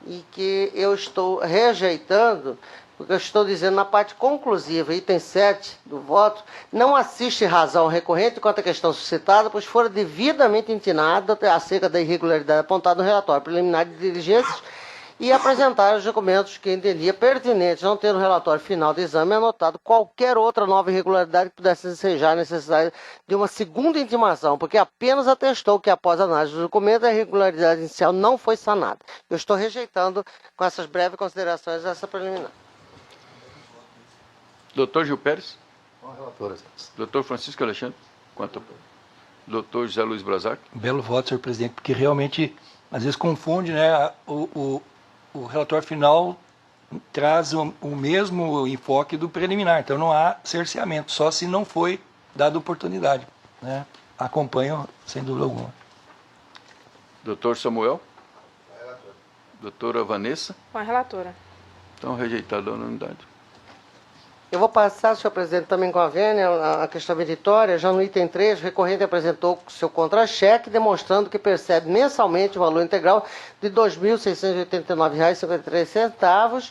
e que eu estou rejeitando, porque eu estou dizendo na parte conclusiva, item 7 do voto, não assiste razão ao recorrente quanto à questão suscitada, pois fora devidamente intimado acerca da irregularidade apontada no relatório preliminar de diligências e apresentar os documentos que entendia pertinentes, não tendo no relatório final do exame anotado qualquer outra nova irregularidade que pudesse ensejar a necessidade de uma segunda intimação, porque apenas atestou que após a análise do documento a irregularidade inicial não foi sanada. Eu estou rejeitando com essas breves considerações essa preliminar. Doutor Gil Pérez. Com a relatora, Excelência. Doutor Francisco Alexandre. Quanto a... Doutor José Luiz Brazac. Belo voto, senhor presidente, porque realmente às vezes confunde, né? O relatório final traz o mesmo enfoque do preliminar, então não há cerceamento, só se não foi dada oportunidade, né? Acompanho, sem dúvida alguma. Doutor Samuel? Doutora Vanessa? Com a relatora. Então, rejeitada a unanimidade. Eu vou passar, senhor presidente, também com a Vênia, a questão meritória. Já no item 3, o recorrente apresentou seu contra-cheque, demonstrando que percebe mensalmente o valor integral de R$ 2.689,53.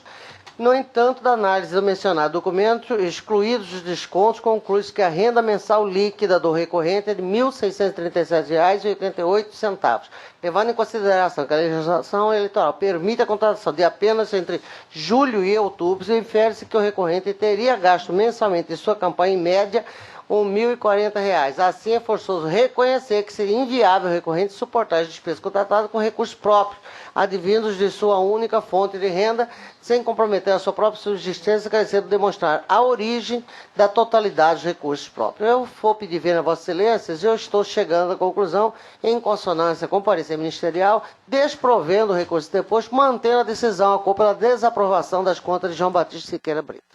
No entanto, da análise do mencionado documento, excluídos os descontos, conclui-se que a renda mensal líquida do recorrente é de R$ 1.637,88, levando em consideração que a legislação eleitoral permite a contratação de apenas entre julho e outubro, infere-se que o recorrente teria gasto mensalmente em sua campanha, em média, R$ 1.040. Assim, é forçoso reconhecer que seria inviável o recorrente suportar as despesas contratadas com recursos próprios, advindos de sua única fonte de renda, sem comprometer a sua própria subsistência, carecendo de demonstrar a origem da totalidade dos recursos próprios. Eu vou pedir ver a Vossa Excelências, eu estou chegando à conclusão, em consonância com o parecer ministerial, desprovendo o recurso deposto, mantendo a decisão a pela desaprovação das contas de João Batista Siqueira Brito.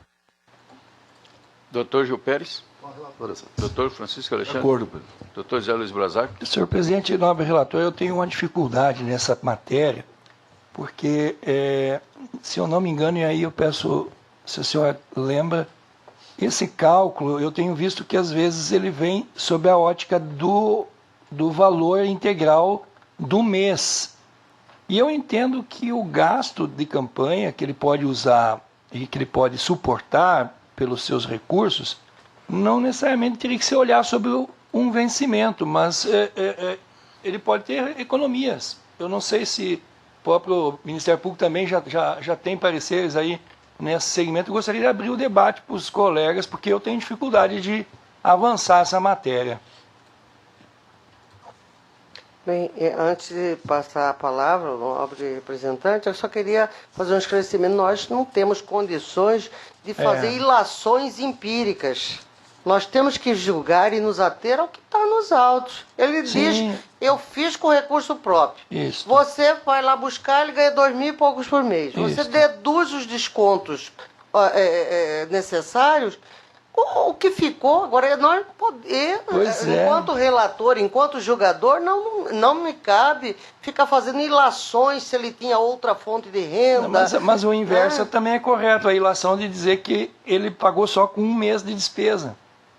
Doutor Gil Pérez? Doutor Francisco Alexandre? De acordo, presidente. Doutor Zé Luiz Brazar? Senhor presidente, nobre relator, eu tenho uma dificuldade nessa matéria, porque, se eu não me engano, e aí eu peço, se o senhor lembra, esse cálculo, eu tenho visto que às vezes ele vem sob a ótica do valor integral do mês. E eu entendo que o gasto de campanha que ele pode usar e que ele pode suportar pelos seus recursos, não necessariamente teria que se olhar sobre um vencimento, mas ele pode ter economias. Eu não sei se o próprio Ministério Público também já tem pareceres aí nesse segmento. Eu gostaria de abrir o debate para os colegas, porque eu tenho dificuldade de avançar essa matéria. Bem, antes de passar a palavra ao nobre representante, eu só queria fazer um esclarecimento. Nós não temos condições de fazer ilações empíricas. Nós temos que julgar e nos ater ao que está nos autos. Ele diz, eu fiz com recurso próprio. Isso. Você vai lá buscar, ele ganha 2.000 e poucos por mês. Você deduz os descontos necessários. O que ficou, agora, nós enquanto relator, enquanto julgador, não me cabe ficar fazendo ilações se ele tinha outra fonte de renda. Mas o inverso também é correto, a ilação de dizer que ele pagou só com um mês de despesa.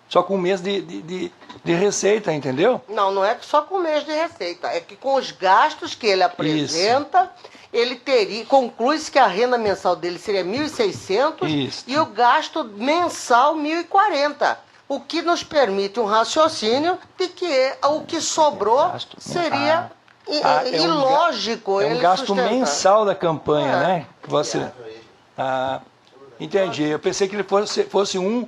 Só com um mês de receita, entendeu? Não é só com um mês de receita. É que com os gastos que ele apresenta, ele conclui-se que a renda mensal dele seria 1.600 e o gasto mensal 1.040. O que nos permite um raciocínio de que o que sobrou seria ilógico. É um gasto mensal da campanha, né? Você, entendi. Eu pensei que ele fosse um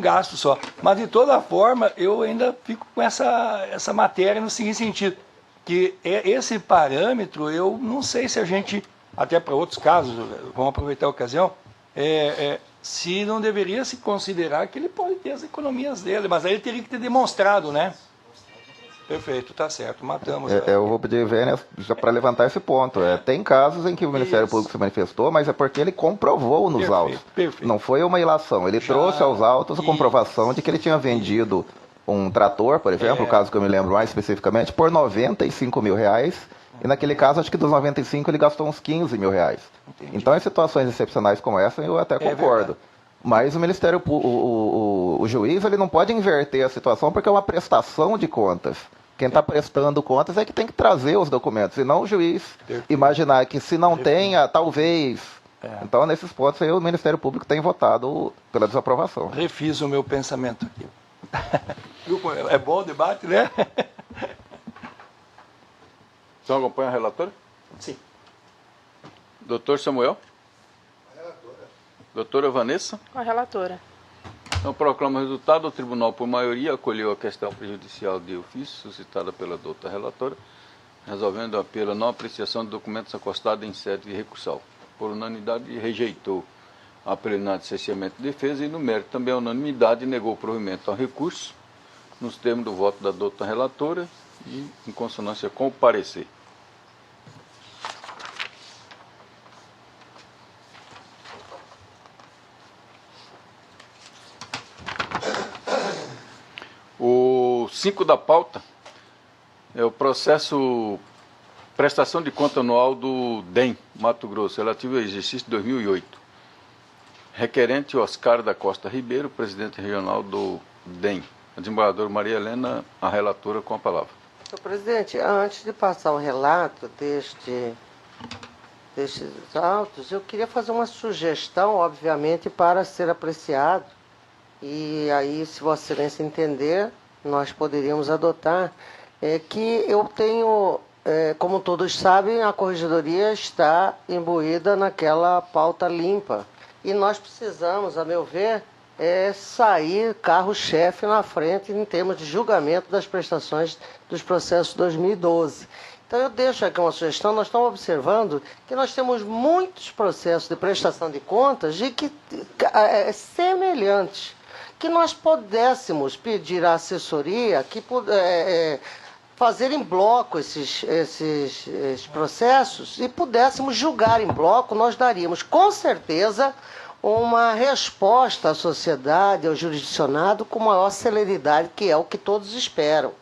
gasto só. Mas, de toda forma, eu ainda fico com essa matéria no seguinte sentido, que esse parâmetro, eu não sei se a gente, até para outros casos, vamos aproveitar a ocasião, se não deveria se considerar que ele pode ter as economias dele, mas aí ele teria que ter demonstrado, né? Perfeito, tá certo, matamos. Eu vou pedir para levantar esse ponto. Tem casos em que o Ministério Público se manifestou, mas é porque ele comprovou nos autos. Perfeito. Não foi uma ilação. Ele trouxe aos autos a comprovação de que ele tinha vendido um trator, por exemplo, o caso que eu me lembro mais especificamente, por R$95 mil. E naquele caso, acho que dos 95 ele gastou uns R$15 mil. Entendi. Então, em situações excepcionais como essa, eu até concordo. Mas o Ministério o juiz, ele não pode inverter a situação porque é uma prestação de contas. Quem está prestando contas é que tem que trazer os documentos, e não o juiz imaginar que se não tenha, talvez. Então, nesses pontos aí, o Ministério Público tem votado pela desaprovação. Refiz o meu pensamento aqui. É bom o debate, né? Então, acompanha a relatora? Sim. Doutor Samuel? Doutora Vanessa? Com a relatora. Então, proclama o resultado. O tribunal, por maioria, acolheu a questão prejudicial de ofício suscitada pela doutora relatora, resolvendo pela não apreciação de documentos acostados em sede de recursal. Por unanimidade, rejeitou a preliminar de cerceamento de defesa e, no mérito, também a unanimidade negou o provimento ao recurso, nos termos do voto da doutora relatora e em consonância com o parecer. 5 da pauta é o processo prestação de conta anual do DEM, Mato Grosso, relativo ao exercício de 2008. Requerente Oscar da Costa Ribeiro, presidente regional do DEM. A desembargadora Maria Helena, a relatora, com a palavra. Senhor presidente, antes de passar o relato destes autos, eu queria fazer uma sugestão, obviamente, para ser apreciado. E aí, se Vossa Excelência entender, nós poderíamos adotar. Que eu tenho, como todos sabem, a corregedoria está imbuída naquela pauta limpa. E nós precisamos, a meu ver, sair carro-chefe na frente em termos de julgamento das prestações dos processos 2012. Então eu deixo aqui uma sugestão, nós estamos observando que nós temos muitos processos de prestação de contas semelhantes, que nós pudéssemos pedir à assessoria que fazer em bloco esses processos e pudéssemos julgar em bloco, nós daríamos com certeza uma resposta à sociedade, ao jurisdicionado, com maior celeridade, que é o que todos esperam.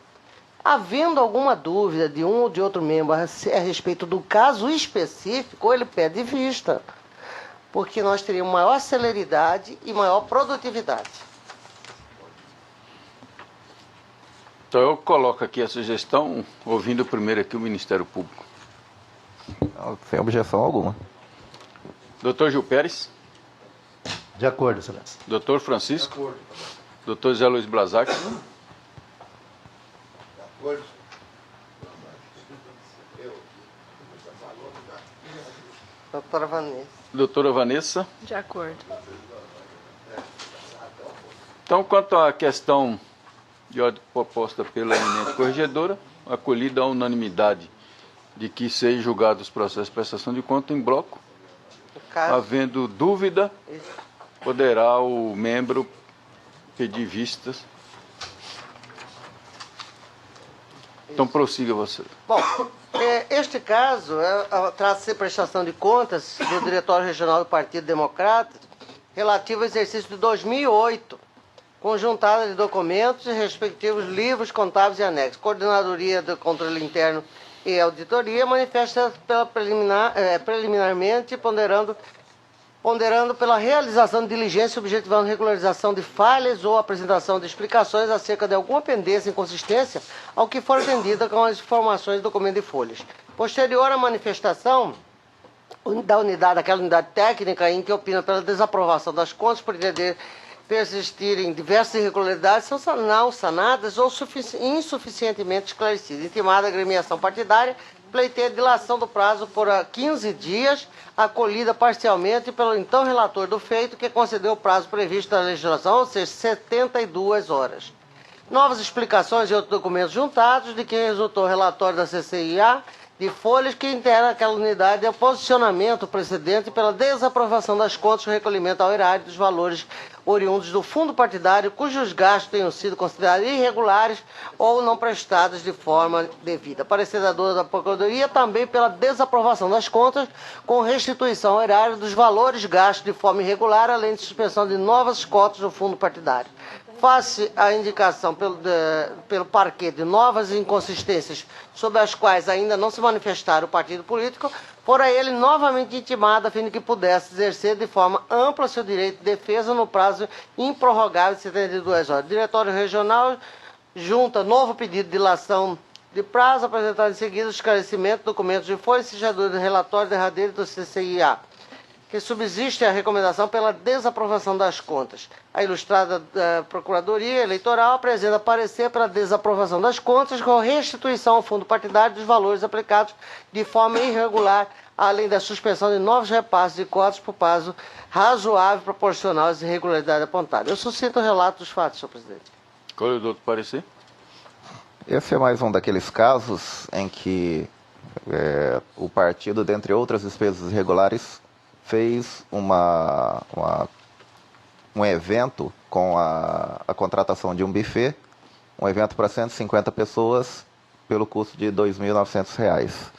Havendo alguma dúvida de um ou de outro membro a respeito do caso específico, ele pede vista, porque nós teríamos maior celeridade e maior produtividade. Então eu coloco aqui a sugestão, ouvindo primeiro aqui o Ministério Público. Sem objeção alguma. Doutor Gil Pérez. De acordo, Excelência. Doutor Francisco. Doutor Zé Luiz Blazac. Doutora Vanessa. Doutora Vanessa. De acordo. Então, quanto à questão de ordem proposta pela eminente corregedora, acolhida a unanimidade de que sejam julgados os processos de prestação de conta em bloco. Havendo dúvida, poderá o membro pedir vistas. Então prossiga você. Bom, este caso trata-se de prestação de contas do Diretório Regional do Partido Democrata relativo ao exercício de 2008, conjuntada de documentos e respectivos livros contábeis e anexos. Coordenadoria do Controle Interno e Auditoria manifesta preliminarmente ponderando pela realização de diligência objetivando regularização de falhas ou apresentação de explicações acerca de alguma pendência e inconsistência ao que for atendida com as informações do documento de folhas. Posterior à manifestação daquela unidade técnica em que opina pela desaprovação das contas por entender persistirem diversas irregularidades são não sanadas ou insuficientemente esclarecidas. Intimada a agremiação partidária, pleiteia dilação do prazo por 15 dias, acolhida parcialmente pelo então relator do feito, que concedeu o prazo previsto na legislação, ou seja, 72 horas. Novas explicações e outros documentos juntados, de que resultou o relatório da CCIA, de folhas que integram aquela unidade, é o posicionamento precedente pela desaprovação das contas do recolhimento ao erário dos valores oriundos do fundo partidário, cujos gastos tenham sido considerados irregulares ou não prestados de forma devida. Parecer da dona da Procuradoria também pela desaprovação das contas com restituição ao erário dos valores gastos de forma irregular, além de suspensão de novas cotas do fundo partidário. Face à indicação pelo parquê de novas inconsistências sobre as quais ainda não se manifestaram o partido político, fora ele novamente intimado a fim de que pudesse exercer de forma ampla seu direito de defesa no prazo improrrogável de 72 horas. O Diretório Regional junta novo pedido de dilação de prazo, apresentado em seguida o esclarecimento, documentos de folha e signatura do relatório derradeiro do CCIA, que subsiste a recomendação pela desaprovação das contas. A ilustrada Procuradoria Eleitoral apresenta parecer pela desaprovação das contas com restituição ao fundo partidário dos valores aplicados de forma irregular, além da suspensão de novos repasses de cotas por prazo razoável proporcional às irregularidades apontadas. Eu suscito o relato dos fatos, senhor presidente. Qual é o outro parecer? Esse é mais um daqueles casos em que o partido, dentre outras despesas irregulares, fez um evento com a contratação de um buffet, um evento para 150 pessoas, pelo custo de R$ 2.900.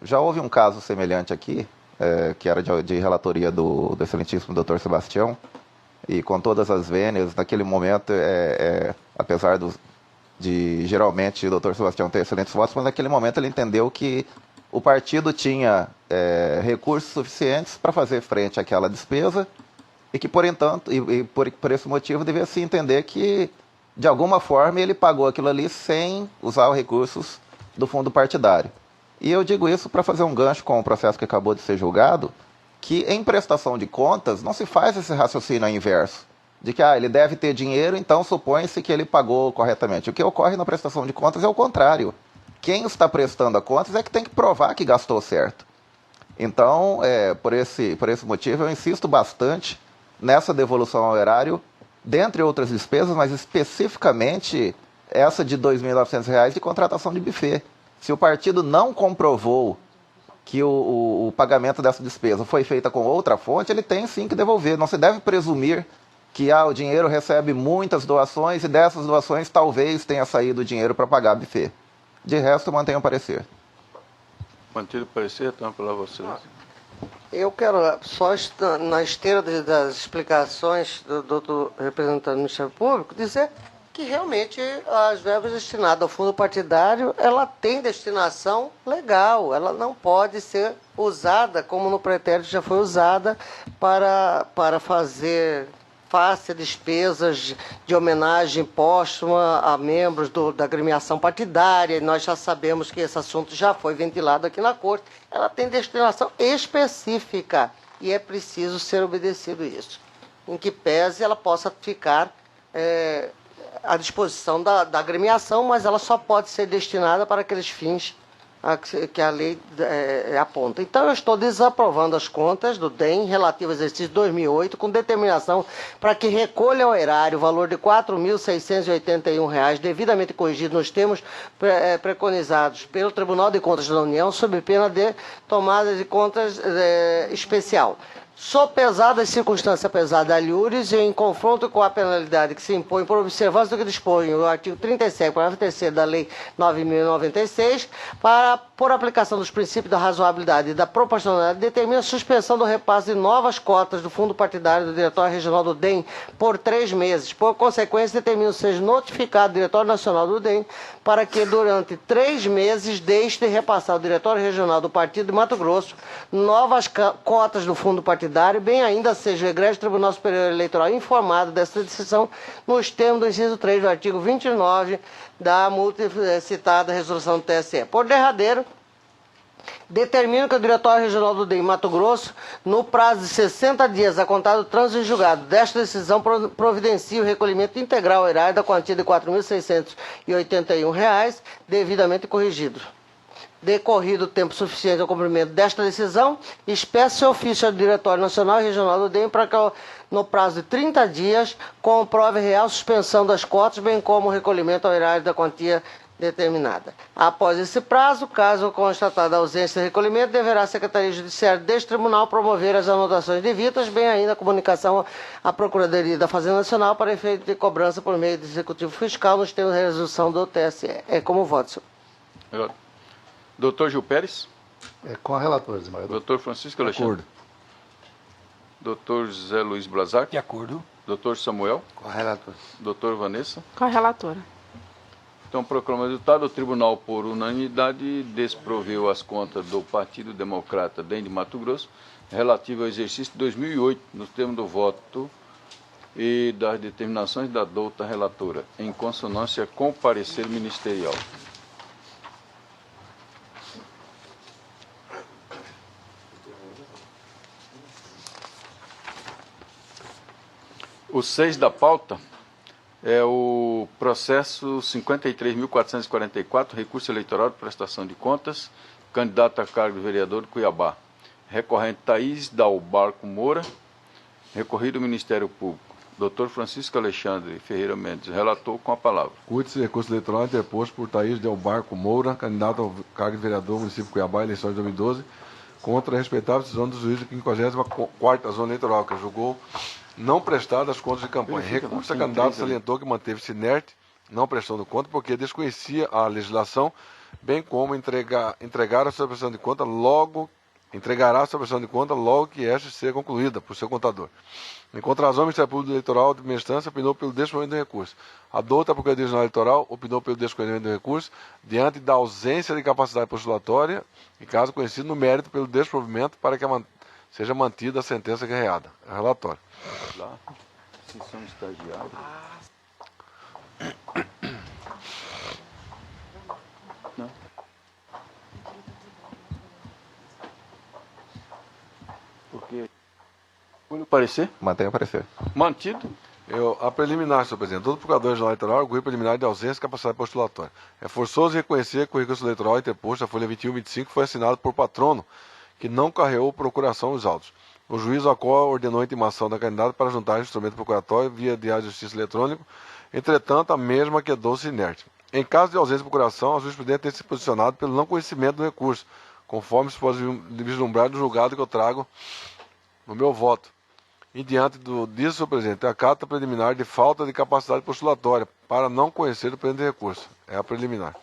Já houve um caso semelhante aqui, que era de relatoria do excelentíssimo Dr. Sebastião, e com todas as vênias, naquele momento, apesar de geralmente o Dr. Sebastião ter excelentes votos, mas naquele momento ele entendeu que o partido tinha recursos suficientes para fazer frente àquela despesa e que, por esse motivo, devia se entender que, de alguma forma, ele pagou aquilo ali sem usar os recursos do fundo partidário. E eu digo isso para fazer um gancho com o processo que acabou de ser julgado, que em prestação de contas não se faz esse raciocínio inverso, de que ele deve ter dinheiro, então supõe-se que ele pagou corretamente. O que ocorre na prestação de contas é o contrário. Quem está prestando a contas é que tem que provar que gastou certo. Então, por esse motivo, eu insisto bastante nessa devolução ao erário, dentre outras despesas, mas especificamente essa de R$ 2.900 de contratação de buffet. Se o partido não comprovou que o pagamento dessa despesa foi feita com outra fonte, ele tem sim que devolver. Não se deve presumir que o dinheiro recebe muitas doações e dessas doações talvez tenha saído o dinheiro para pagar buffet. De resto, mantenho o parecer. Mantido o parecer, então, para vocês. Eu quero, só na esteira das explicações do representante do Ministério Público, dizer que realmente as verbas destinadas ao fundo partidário, ela tem destinação legal, ela não pode ser usada, como no pretérito já foi usada, para fazer face a despesas de homenagem póstuma a membros da agremiação partidária. Nós já sabemos que esse assunto já foi ventilado aqui na Corte. Ela tem destinação específica e é preciso ser obedecido isso. Em que pese ela possa ficar à disposição da agremiação, mas ela só pode ser destinada para aqueles fins que a lei aponta. Então, eu estou desaprovando as contas do DEM relativas ao exercício 2008, com determinação para que recolha ao erário o valor de R$ 4.681, devidamente corrigido nos termos preconizados pelo Tribunal de Contas da União, sob pena de tomada de contas especial. Sopesada as circunstâncias pesadas da alhures e em confronto com a penalidade que se impõe por observância do que dispõe o artigo 37, parágrafo 3º da Lei 9.096, por aplicação dos princípios da razoabilidade e da proporcionalidade, determina a suspensão do repasse de novas cotas do fundo partidário do Diretório Regional do DEM por 3 meses. Por consequência, determina seja notificado o Diretório Nacional do DEM para que, durante 3 meses, deixe de repassar ao Diretório Regional do Partido de Mato Grosso novas cotas do fundo partidário, bem ainda seja o egrégio Tribunal Superior Eleitoral informado dessa decisão nos termos do inciso 3 do artigo 29 da citada resolução do TSE. Por derradeiro, determino que o Diretório Regional do DEM Mato Grosso, no prazo de 60 dias a contar do trânsito em julgado desta decisão, providencie o recolhimento integral ao erário da quantia de R$ 4.681, devidamente corrigido. Decorrido o tempo suficiente ao cumprimento desta decisão, espécie ofício ao Diretório Nacional e Regional do DEM para que, no prazo de 30 dias, comprove real suspensão das cotas, bem como o recolhimento ao erário da quantia determinada. Após esse prazo, caso constatada a ausência de recolhimento, deverá a Secretaria Judiciária deste Tribunal promover as anotações devidas, bem ainda a comunicação à Procuradoria da Fazenda Nacional para efeito de cobrança por meio do Executivo Fiscal nos termos de resolução do TSE. É como voto, senhor. Doutor Gil Pérez. Com a relatora, desembargador. Doutor Francisco Alexandre. Acordo. Doutor José Luiz Blazac. De acordo. Doutor Samuel. Com a relatora. Doutor Vanessa. Com a relatora. Então, proclama o resultado. O tribunal, por unanimidade, desproveu as contas do Partido Democrata DEM de Mato Grosso, relativo ao exercício de 2008, nos termos do voto e das determinações da douta relatora, em consonância com o parecer ministerial. O 6 da pauta é o processo 53.444, recurso eleitoral de prestação de contas, candidato a cargo de vereador de Cuiabá. Recorrente Thaís Dalbarco Moura, recorrido ao Ministério Público. Doutor Francisco Alexandre Ferreira Mendes, relator, com a palavra. Cuide-se recurso eleitoral interposto por Thaís Dalbarco Moura, candidato ao cargo de vereador do município de Cuiabá, eleições de 2012, contra a respeitável decisão do juiz da 54ª Zona Eleitoral, que julgou não prestar as contas de campanha. Recurso a candidato salientou que manteve-se inerte, não prestando conta, porque desconhecia a legislação, bem como entregar a sua prestação de conta logo entregará sua prestação de conta logo que esta seja concluída por seu contador. Em contrazão, o Ministério Público Eleitoral de primeira instância opinou pelo desprovimento do recurso. A douta a Procuradoria Regional Eleitoral opinou pelo desprovimento do recurso diante da ausência de capacidade postulatória e caso conhecido no mérito pelo desprovimento para que seja mantida a sentença guerreada. É relatório. Lá, se são estagiários. Não. Porque o parecer Mantém o parecer. mantido. A preliminar, senhor presidente. Todo procurador-geral eleitoral argui preliminar de ausência de capacidade postulatória. É forçoso reconhecer que o recurso eleitoral interposto, a folha 21/25, foi assinado por patrono, que não carreou procuração dos autos. O juiz ao qual ordenou a intimação da candidata para juntar instrumento procuratório via diário de justiça eletrônico, entretanto, a mesma quedou-se inerte. Em caso de ausência de procuração, a jurisprudência tem se posicionado pelo não conhecimento do recurso, conforme se pode vislumbrar do julgado que eu trago no meu voto. E diante disso, senhor presidente, a carta preliminar de falta de capacidade postulatória para não conhecer o presente recurso. É a preliminar.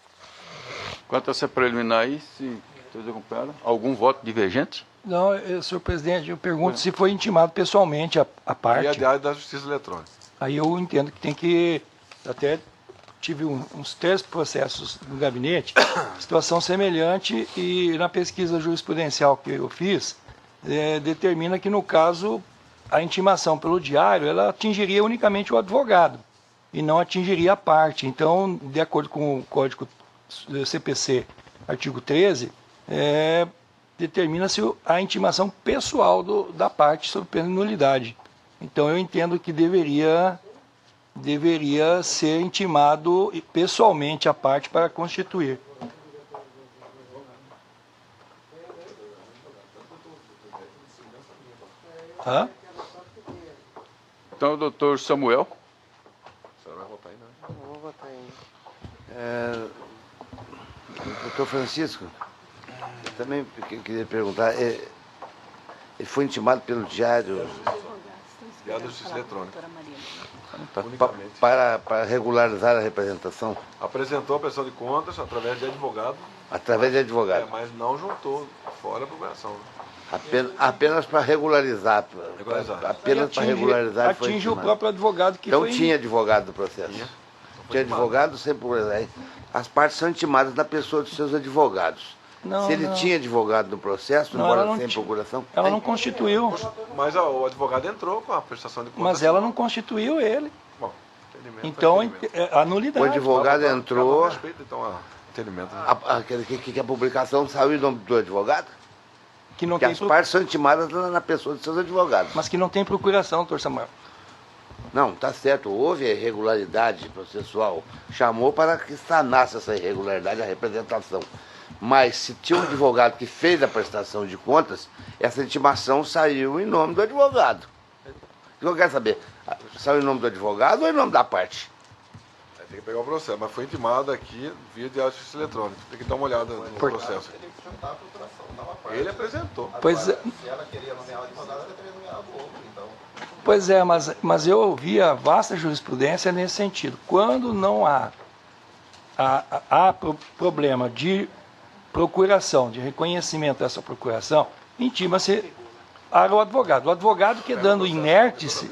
Quanto a essa preliminar aí, se todos acompanharam, algum voto divergente? Não, senhor presidente, eu pergunto se foi intimado pessoalmente a parte. E a diário da justiça eletrônica. Aí eu entendo que tem que... Até tive uns 3 processos no gabinete, situação semelhante, e na pesquisa jurisprudencial que eu fiz, determina que, no caso, a intimação pelo diário, ela atingiria unicamente o advogado, e não atingiria a parte. Então, de acordo com o Código CPC, artigo 13, determina-se a intimação pessoal da parte sob pena de nulidade. Então, eu entendo que deveria ser intimado pessoalmente a parte para constituir. Hã? Então, doutor Samuel. O senhor vai votar aí, não? Não vou votar ainda. Doutor Francisco, eu também queria perguntar, ele foi intimado pelo diário Diário da justiça eletrônica. Tá. Unicamente. para regularizar a representação Apresentou a prestação de contas através de advogado, através de advogado, mas não juntou fora a procuração. apenas para regularizar, apenas para regularizar. ele foi Atinge o intimado. próprio advogado que Então foi... tinha advogado do processo. Tinha advogado sem procuração. As partes são intimadas na pessoa dos seus advogados. Não, Se ele não. tinha advogado no processo, Não, embora ela não sem tinha. procuração, Ela não constituiu, Mas o advogado entrou com a prestação de contas. mas ela não constituiu ele. Bom, entendimento. Então, entendimento. a nulidade. o advogado Cada um entrou, respeita, então, a entendimento. que a publicação saiu em nome do advogado, Que não que tem as partes são intimadas na pessoa dos seus advogados. mas que não tem procuração, doutor Samuel. Não, tá certo, houve a irregularidade processual, chamou para que sanasse essa irregularidade a representação. Mas se tinha um advogado que fez a prestação de contas, essa intimação saiu em nome do advogado. O que eu quero saber, saiu em nome do advogado ou em nome da parte? Tem que pegar o processo, mas foi intimado aqui via diário de justiça eletrônica. Tem que dar uma olhada no processo. Ele apresentou. Pois é, Se ela queria nomear o advogado, ela teria nomeado o outro, então. pois é, mas eu ouvi a vasta jurisprudência nesse sentido. Quando não há problema de procuração, de reconhecimento dessa procuração, intima-se ao advogado. O advogado quedando inerte-se,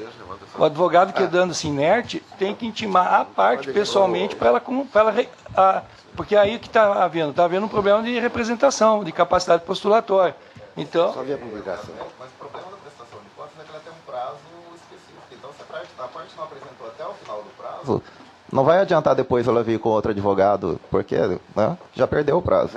o advogado quedando-se inerte, tem que intimar a parte pessoalmente porque aí que está havendo um problema de representação, de capacidade postulatória. Então, Só vi a publicação. Mas o problema da prestação de contas é que ela tem um prazo específico. Então, se a parte não apresentou até o final do prazo, Não vai adiantar depois ela vir com outro advogado, porque né, já perdeu o prazo.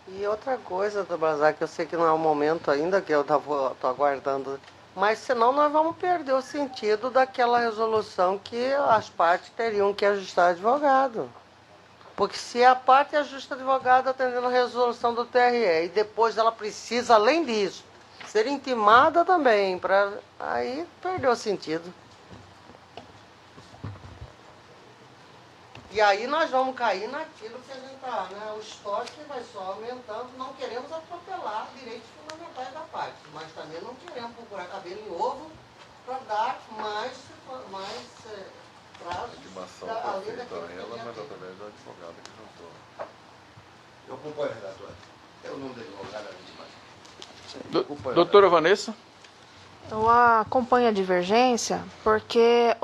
E outra coisa, doutor Balzac, eu sei que não é o momento ainda, que eu estou aguardando, mas senão nós vamos perder o sentido daquela resolução que as partes teriam que ajustar advogado. Porque se a parte ajusta advogado atendendo a resolução do TRE e depois ela precisa, além disso, ser intimada também, aí perdeu o sentido. E aí nós vamos cair naquilo que a gente está, né? O estoque vai só aumentando, não queremos atropelar direitos fundamentais da parte, mas também não queremos procurar cabelo em ovo para dar mais prazos. Intimação além foi feita daquilo a que ela, já mas tem. através do advogado que juntou. Eu acompanho, relator. Doutora Vanessa? Eu acompanho a divergência porque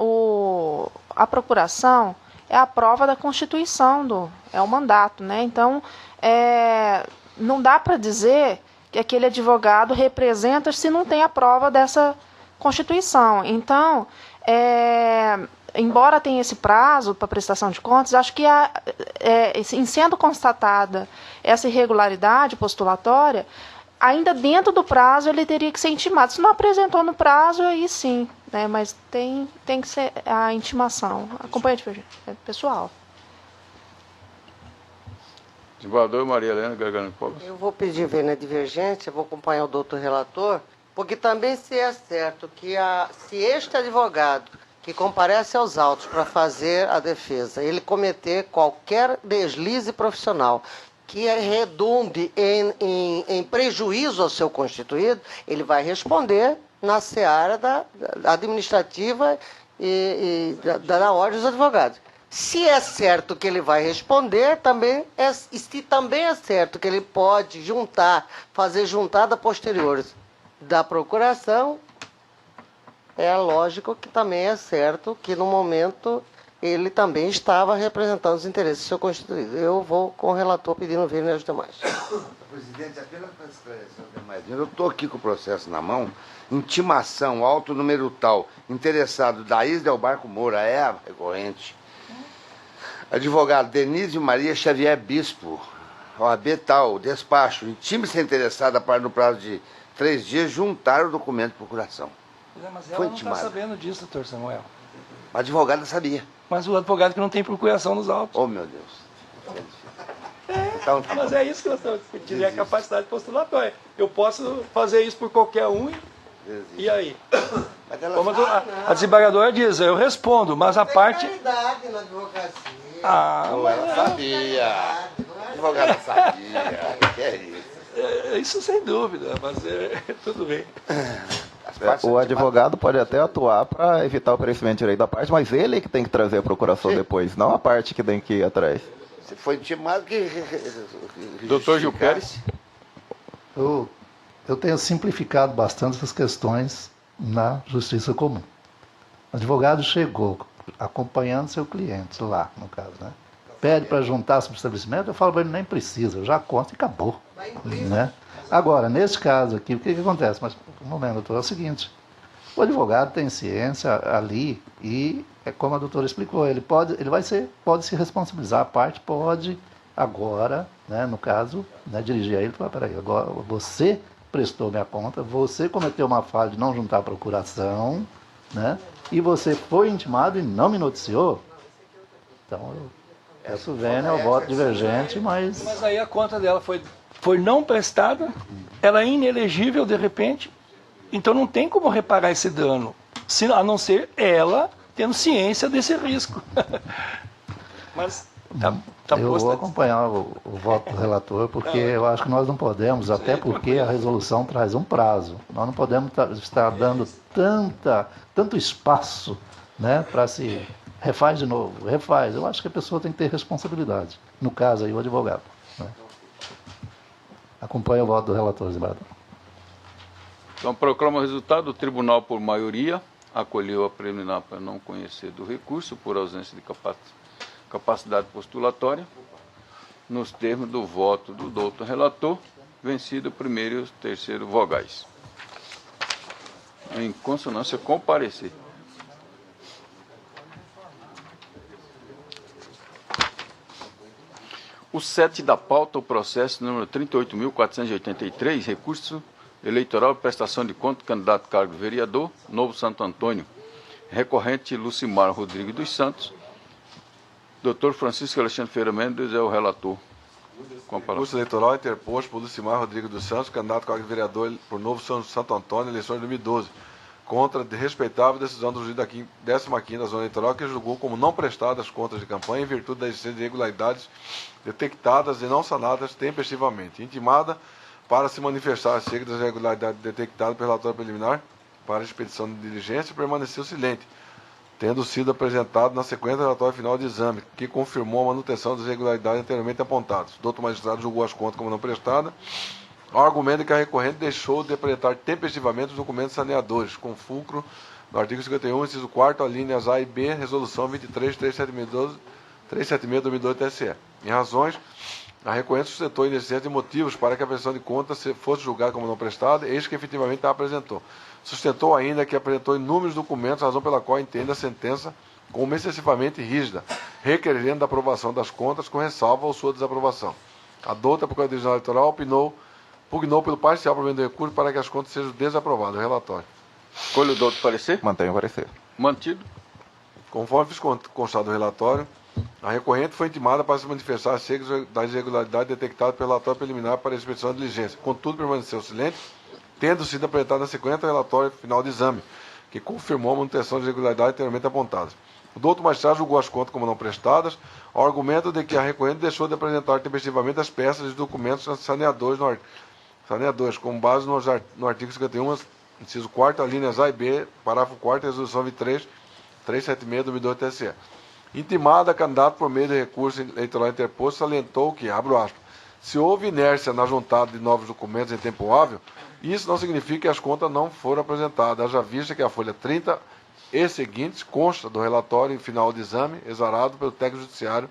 a procuração é a prova da Constituição, é o mandato, né? Então, não dá para dizer que aquele advogado representa se não tem a prova dessa Constituição. Então, embora tenha esse prazo para prestação de contas, acho que em sendo constatada essa irregularidade postulatória, ainda dentro do prazo ele teria que ser intimado. Se não apresentou no prazo, aí sim, né? Mas tem que ser a intimação. Acompanha a divergência, pessoal. Desembargador Maria Helena Gargano Covas. Eu vou pedir ver na divergência, vou acompanhar o doutor relator, porque também se é certo que se este advogado que comparece aos autos para fazer a defesa, ele cometer qualquer deslize profissional que redunde em prejuízo ao seu constituído, ele vai responder na seara administrativa e da ordem dos advogados. Se é certo que ele vai responder, se também é certo que ele pode fazer juntada posteriores da procuração, é lógico que também é certo que no momento ele também estava representando os interesses do seu constituído. Eu vou com o relator pedindo ver nos demais. Presidente, apenas para esclarecer os demais, eu estou aqui com o processo na mão, intimação, auto número tal, interessado Daís Del Barco Moura, é a recorrente. Advogado Denise Maria Xavier Bispo, OAB tal, despacho, intime-se interessada para no prazo de 3 dias juntar o documento de procuração. Mas ela Foi não está intimada. sabendo disso, doutor Samuel. A advogada sabia. Mas o advogado que não tem procuração nos autos. Oh, meu Deus. Então, tá Mas bom. é isso que nós estamos discutindo, é a capacidade postulatória. Eu posso fazer isso por qualquer um e aí? Mas ela Como a desembargadora diz, eu respondo, mas a parte... Legalidade na advocacia. ela sabia. A advogada sabia. Que é isso? Isso sem dúvida, mas tudo bem. As partes O advogado pode até atuar para evitar o perecimento de direito da parte, mas ele que tem que trazer a procuração depois, não a parte que tem que ir atrás. Se foi intimado que... Doutor Gil Pérez. Eu tenho simplificado bastante essas questões na justiça comum. O advogado chegou acompanhando seu cliente lá, no caso, né? Pede para juntar sobre o estabelecimento, eu falo para ele, nem precisa, eu já conto e acabou. Né? Agora, nesse caso aqui, o que acontece? Mas, um momento, doutor, é o seguinte, o advogado tem ciência ali e, como a doutora explicou, ele pode se responsabilizar, a parte pode agora, né, no caso, né, dirigir a ele e falar, peraí, agora você prestou minha conta, você cometeu uma falha de não juntar a procuração, né, e você foi intimado e não me noticiou. Então, eu peço vênia, eu voto divergente, mas... Mas aí a conta dela foi não prestada, ela é inelegível de repente, então não tem como reparar esse dano, a não ser ela tendo ciência desse risco. Mas eu vou acompanhar o voto do relator, porque eu acho que nós não podemos, até porque a resolução traz um prazo, nós não podemos estar dando tanto espaço, né, para se refaz de novo, refaz. Eu acho que a pessoa tem que ter responsabilidade, no caso aí o advogado. Né? Acompanha o voto do relator, desembargador. Então, proclama o resultado. O tribunal, por maioria, acolheu a preliminar para não conhecer do recurso, por ausência de capacidade postulatória, nos termos do voto do doutor relator, vencido o primeiro e o terceiro vogais. Em consonância com o parecer. O 7 da pauta, o processo número 38.483, recurso eleitoral, prestação de conta, candidato a cargo de vereador, Novo Santo Antônio. Recorrente Lucimar Rodrigues dos Santos. Doutor Francisco Alexandre Ferreira Mendes é o relator. Com a palavra. Recurso eleitoral interposto por Lucimar Rodrigues dos Santos, candidato a cargo de vereador por Novo Santo Antônio, eleições de 2012. Contra a respeitável decisão do juiz da 15ª da zona eleitoral, que julgou como não prestadas as contas de campanha em virtude da existência de irregularidades detectadas e não sanadas tempestivamente. Intimada para se manifestar acerca das irregularidades detectadas pelo relatório preliminar para a expedição de diligência, permaneceu silente, tendo sido apresentado na sequência do relatório final de exame, que confirmou a manutenção das irregularidades anteriormente apontadas. O doutor magistrado julgou as contas como não prestadas, ao argumento de que a recorrente deixou de apresentar tempestivamente os documentos saneadores, com fulcro no artigo 51, inciso 4º, alíneas A e B, resolução 23.376/2002 TSE. Em razões, a recorrente sustentou a inexistência de motivos para que a prestação de contas fosse julgada como não prestada, eis que efetivamente a apresentou. Sustentou ainda que apresentou inúmeros documentos, razão pela qual entende a sentença como excessivamente rígida, requerendo a aprovação das contas com ressalva ou sua desaprovação. A douta Procuradoria-Geral Eleitoral pugnou pelo parcial provimento do recurso para que as contas sejam desaprovadas. O relatório. Escolha o doutor parecer. Mantenho o parecer. Mantido. Conforme fiz constar do relatório, a recorrente foi intimada para se manifestar acerca das irregularidades detectadas pelo relatório preliminar para a expedição de diligência. Contudo, permaneceu silente, tendo sido apresentado na sequência o relatório final de exame, que confirmou a manutenção das irregularidades anteriormente apontadas. O doutor magistrado julgou as contas como não prestadas, ao argumento de que a recorrente deixou de apresentar tempestivamente as peças de documentos saneadores, com base no artigo 51, inciso 4º, alíneas A e B, parágrafo 4º, resolução 23.376/2002 TSE. Intimada, a candidata, por meio de recurso eleitoral interposto, salientou que, abro aspas, se houve inércia na juntada de novos documentos em tempo hábil, isso não significa que as contas não foram apresentadas, haja vista que a folha 30 e seguintes consta do relatório final de exame exarado pelo técnico judiciário.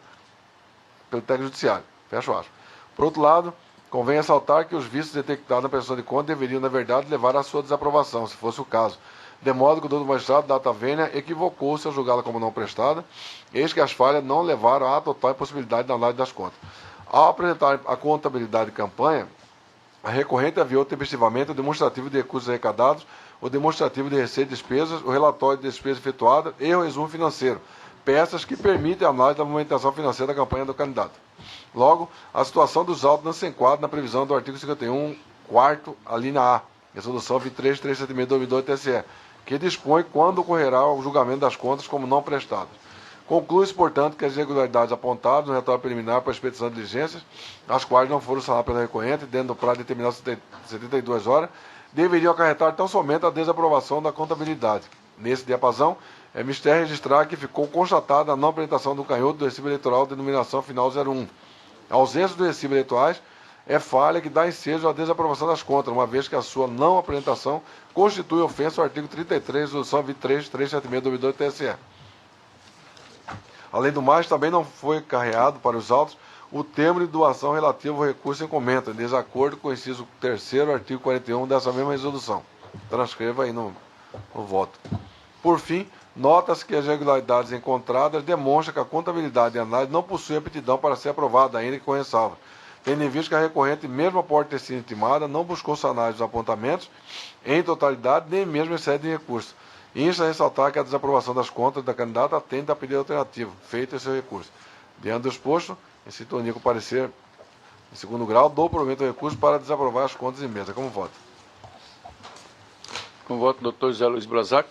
Fecho aspas. Por outro lado, convém ressaltar que os vícios detectados na prestação de contas deveriam, na verdade, levar à sua desaprovação, se fosse o caso, de modo que o doutor magistrado data vênia equivocou-se ao julgá-la como não prestada, eis que as falhas não levaram à total impossibilidade da análise das contas. Ao apresentar a contabilidade de campanha, a recorrente aviou tempestivamente o demonstrativo de recursos arrecadados, o demonstrativo de receita e despesas, o relatório de despesas efetuadas e o resumo financeiro, peças que permitem a análise da movimentação financeira da campanha do candidato. Logo, a situação dos autos não se enquadra na previsão do artigo 51, 4º, a linha A, resolução 23.376/2002 TSE, que dispõe quando ocorrerá o julgamento das contas como não prestadas. Conclui-se, portanto, que as irregularidades apontadas no relatório preliminar para a expedição de diligências, as quais não foram sanadas pela recorrente, dentro do prazo determinado de 72 horas, deveriam acarretar tão somente a desaprovação da contabilidade. Nesse diapasão, é mistério registrar que ficou constatada a não apresentação do canhoto do recibo eleitoral de denominação final 01. A ausência dos recibos eleitorais é falha que dá ensejo à desaprovação das contas, uma vez que a sua não apresentação constitui ofensa ao artigo 33, resolução 23.376/2002 TSE. Além do mais, também não foi carreado para os autos o termo de doação relativo ao recurso em comenta, em desacordo com o inciso 3º, artigo 41 dessa mesma resolução. Transcreva aí no voto. Por fim, nota-se que as irregularidades encontradas demonstram que a contabilidade e a análise não possuem aptidão para ser aprovada, ainda que com ressalva, tendo em vista que a recorrente, mesmo após ter sido intimada, não buscou sanar os apontamentos em totalidade, nem mesmo em sede de recurso. Insta a ressaltar que a desaprovação das contas da candidata atende a pedido alternativo, feito esse recurso. Diante do exposto, em sintonia com o parecer em segundo grau, dou provimento ao recurso para desaprovar as contas em mesa. Como voto? Com voto, doutor José Luiz Brazac.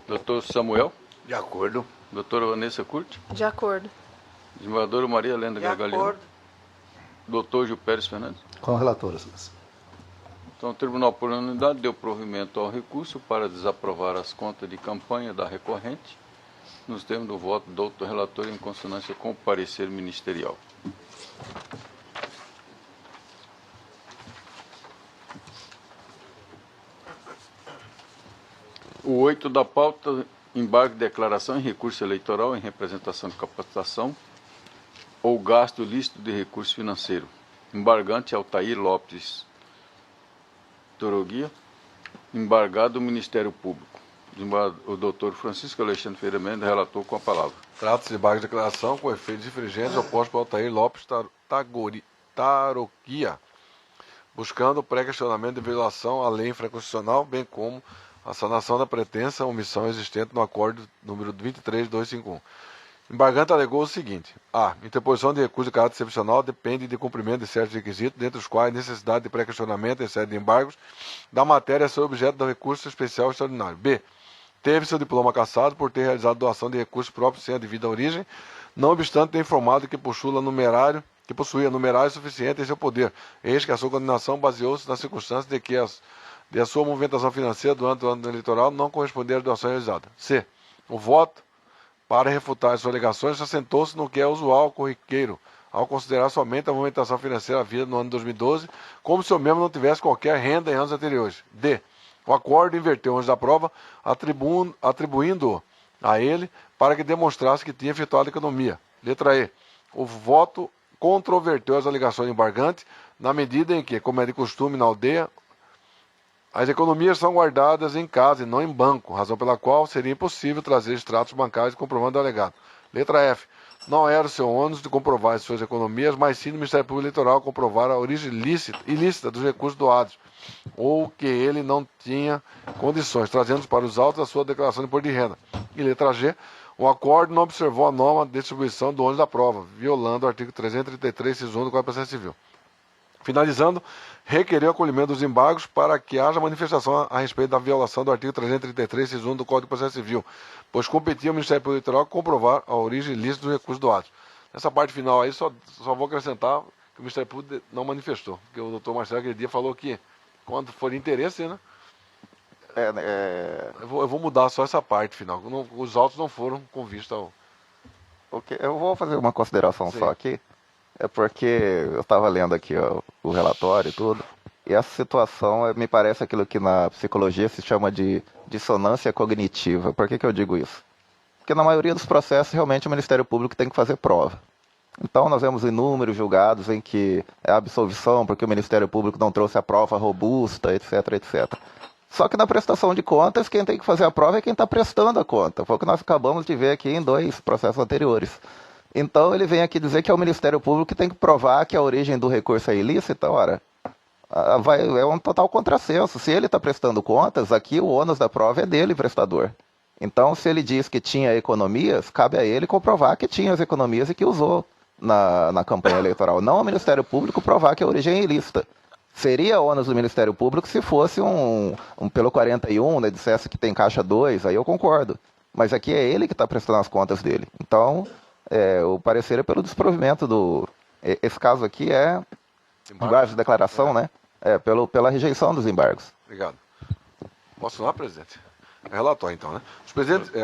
Doutor Samuel. De acordo. Doutora Vanessa Curti. De acordo. Desembargadora Maria Helena De Gargalhão. acordo. Doutor Gil Pérez Fernandes. Com o relator, excelência. Então, o Tribunal, por unanimidade, deu provimento ao recurso para desaprovar as contas de campanha da recorrente, nos termos do voto do doutor relator em consonância com o parecer ministerial. O 8 da pauta, embargo de declaração em recurso eleitoral em representação de capacitação ou gasto lícito de recurso financeiro. Embargante Altair Lopes Toroguia, embargado do Ministério Público. O doutor Francisco Alexandre Ferreira Mendes, relator, com a palavra. Trata-se de embargo de declaração com efeitos infringentes oposto por Altair Lopes Taroguia, buscando o pré-questionamento de violação à lei infraconstitucional, bem como a sanação da pretensa omissão existente no acordo número 23251. Embargante alegou o seguinte: a. Interposição de recurso de caráter excepcional depende de cumprimento de certos requisitos, dentre os quais necessidade de pré-questionamento em sede de embargos da matéria a ser objeto do recurso especial extraordinário. B. Teve seu diploma cassado por ter realizado doação de recursos próprios sem a devida origem, não obstante ter informado que possuía numerário suficiente em seu poder, eis que a sua condenação baseou-se na circunstância de a sua movimentação financeira durante o ano eleitoral não corresponder às doações realizadas. C. O voto para refutar as suas alegações assentou-se no que é usual corriqueiro, ao considerar somente a movimentação financeira havida no ano de 2012, como se o mesmo não tivesse qualquer renda em anos anteriores. D. O acordo inverteu antes da prova, atribuindo a ele para que demonstrasse que tinha efetuado a economia. Letra E. O voto controverteu as alegações embargantes, na medida em que, como é de costume na aldeia, as economias são guardadas em casa e não em banco, razão pela qual seria impossível trazer extratos bancários comprovando o alegado. Letra F. Não era o seu ônus de comprovar as suas economias, mas sim do Ministério Público Eleitoral comprovar a origem ilícita dos recursos doados, ou que ele não tinha condições, trazendo para os autos a sua declaração de imposto de renda. E letra G. O acordo não observou a norma de distribuição do ônus da prova, violando o artigo 333, inciso 1 do Código de Processo Civil. Finalizando, requereu o acolhimento dos embargos para que haja manifestação a respeito da violação do artigo 333, inciso 1 do Código de Processo Civil, pois competia ao Ministério Público Eleitoral comprovar a origem ilícita dos recursos doados. Nessa parte final aí, só vou acrescentar que o Ministério Público não manifestou, porque o doutor Marcelo aquele dia falou que, quando for de interesse, né? Eu vou mudar só essa parte final. Os autos não foram com vista ao... Okay. Eu vou fazer uma consideração Sim. só aqui. É porque eu estava lendo aqui o relatório e tudo, e essa situação me parece aquilo que na psicologia se chama de dissonância cognitiva. Por que eu digo isso? Porque na maioria dos processos, realmente, o Ministério Público tem que fazer prova. Então, nós vemos inúmeros julgados em que é absolvição porque o Ministério Público não trouxe a prova robusta, etc, etc. Só que na prestação de contas, quem tem que fazer a prova é quem está prestando a conta. Foi o que nós acabamos de ver aqui em 2 processos anteriores. Então, ele vem aqui dizer que é o Ministério Público que tem que provar que a origem do recurso é ilícita. Ora, é um total contrassenso. Se ele está prestando contas, aqui o ônus da prova é dele, prestador. Então, se ele diz que tinha economias, cabe a ele comprovar que tinha as economias e que usou na campanha eleitoral. Não ao Ministério Público provar que a origem é ilícita. Seria ônus do Ministério Público se fosse pelo 41, né, dissesse que tem caixa 2, aí eu concordo. Mas aqui é ele que está prestando as contas dele. Então, o parecer é pelo desprovimento do... Esse caso aqui é embargos de declaração, né? Pela rejeição dos embargos. Obrigado. Posso falar, presidente? Relatório, então, né?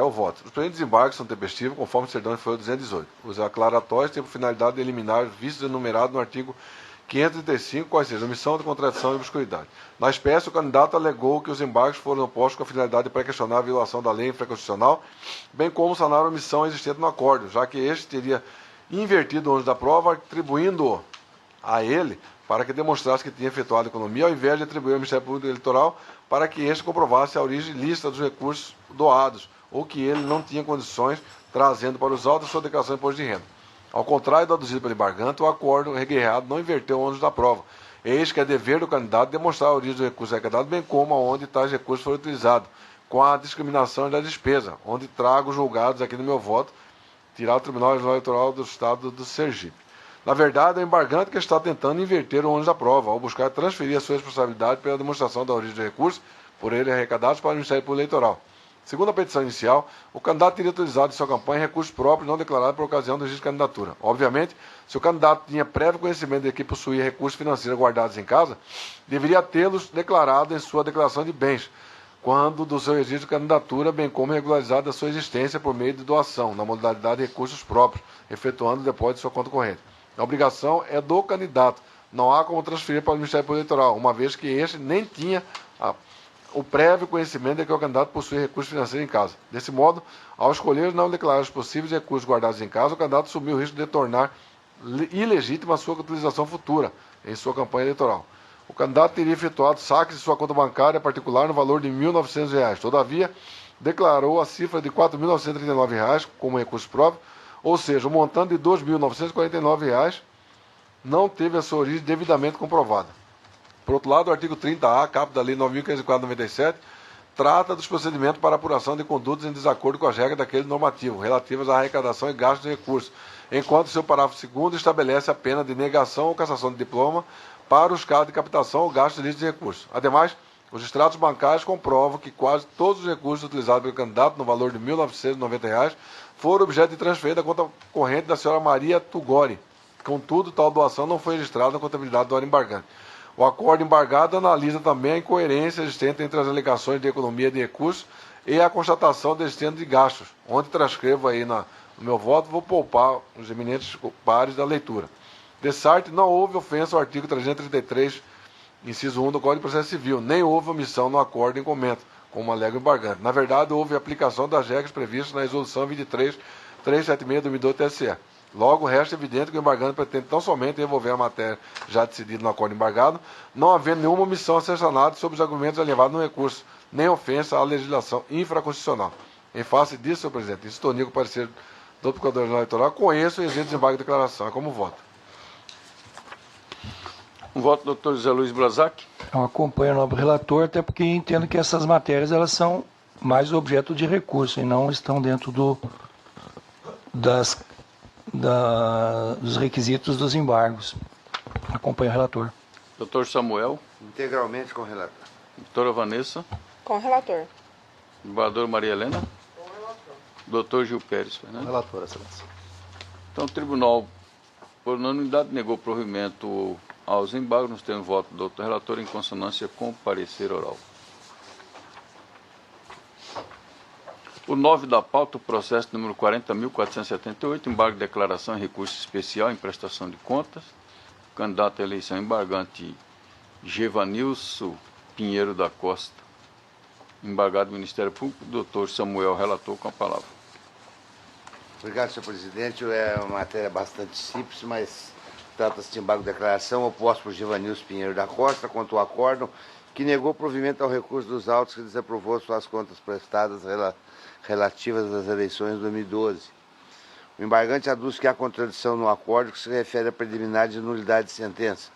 O voto. Os presentes embargos são tempestivos, conforme o Cerdão foi 218. Os declaratórios têm por finalidade de eliminar os vícios enumerados no artigo 535, quais sejam omissão de contradição e obscuridade. Na espécie, o candidato alegou que os embargos foram opostos com a finalidade de pré-questionar a violação da lei infraconstitucional, bem como sanar a omissão existente no acordo, já que este teria invertido o ônus da prova, atribuindo a ele para que demonstrasse que tinha efetuado a economia, ao invés de atribuir ao Ministério Público Eleitoral para que este comprovasse a origem lícita dos recursos doados, ou que ele não tinha condições, trazendo para os autos a sua declaração de imposto de renda. Ao contrário do aduzido pelo embargante, o acordo reguerreado não inverteu o ônus da prova. Eis que é dever do candidato demonstrar a origem do recurso arrecadado, bem como aonde tais recursos foram utilizados, com a discriminação da despesa, onde trago julgados aqui no meu voto, tirar o Tribunal Eleitoral do Estado do Sergipe. Na verdade, é o embargante que está tentando inverter o ônus da prova, ao buscar transferir a sua responsabilidade pela demonstração da origem dos recursos, por ele arrecadados, para o Ministério Público Eleitoral. Segundo a petição inicial, o candidato teria utilizado em sua campanha recursos próprios não declarados por ocasião do registro de candidatura. Obviamente, se o candidato tinha prévio conhecimento de que possuía recursos financeiros guardados em casa, deveria tê-los declarado em sua declaração de bens, quando do seu registro de candidatura, bem como regularizado a sua existência por meio de doação, na modalidade de recursos próprios, efetuando o depósito de sua conta corrente. A obrigação é do candidato. Não há como transferir para o Ministério Público Eleitoral, uma vez que este nem tinha o prévio conhecimento de que o candidato possui recursos financeiros em casa. Desse modo, ao escolher não declarar os possíveis recursos guardados em casa, o candidato assumiu o risco de tornar ilegítima a sua utilização futura em sua campanha eleitoral. O candidato teria efetuado saques de sua conta bancária particular no valor de R$ 1.900. Todavia, declarou a cifra de R$ 4.939 como recurso próprio, ou seja, o montante de R$ 2.949 não teve a sua origem devidamente comprovada. Por outro lado, o artigo 30A, caput da Lei 9.504/97, trata dos procedimentos para apuração de condutas em desacordo com as regras daquele normativo, relativas à arrecadação e gasto de recursos, enquanto seu parágrafo 2º estabelece a pena de negação ou cassação de diploma para os casos de captação ou gasto ilícito de recursos. Ademais, os extratos bancários comprovam que quase todos os recursos utilizados pelo candidato, no valor de R$ 1.990, foram objeto de transferência da conta corrente da senhora Maria Tugori. Contudo, tal doação não foi registrada na contabilidade do órgão embargante. O acordo embargado analisa também a incoerência existente entre as alegações de economia de recursos e a constatação desse centro de gastos, onde transcrevo aí no meu voto, vou poupar os eminentes pares da leitura. De sorte, não houve ofensa ao artigo 333, inciso 1 do Código de Processo Civil, nem houve omissão no acordo em comento, como alega o embargante. Na verdade, houve aplicação das regras previstas na Resolução 23.376 do TSE. Logo, resta evidente que o embargante pretende tão somente revolver a matéria já decidida no acordo embargado, não havendo nenhuma omissão a ser sanada sobre os argumentos elevados no recurso, nem ofensa à legislação infraconstitucional. Em face disso, senhor presidente, sintonia com o parecer do Procurador-Geral Eleitoral, conheço e exige desembarque de declaração. É como voto. Um voto do doutor José Luiz Blazac. Eu acompanho o nobre relator, até porque entendo que essas matérias elas são mais objeto de recurso e não estão dentro dos requisitos dos embargos. Acompanho o relator. Doutor Samuel. Integralmente com o relator. Doutora Vanessa. Com o relator. Embargadora Maria Helena. Com o relator. Doutor Gil Pérez Fernandes. Relator, excelência. Então, o tribunal, por unanimidade, negou provimento aos embargos, nos termos voto do doutor relator, em consonância com o parecer oral. O 9 da pauta, o processo número 40.478, embargo de declaração e recurso especial em prestação de contas. Candidato à eleição embargante Gevanilson Pinheiro da Costa. Embargado do Ministério Público, doutor Samuel, relator, com a palavra. Obrigado, senhor presidente. É uma matéria bastante simples, mas trata-se de embargo de declaração oposto por Gevanilson Pinheiro da Costa contra o acórdão que negou provimento ao recurso dos autos que desaprovou suas contas prestadas relativas às eleições de 2012. O embargante aduz que há contradição no acordo que se refere à preliminar de nulidade de sentença.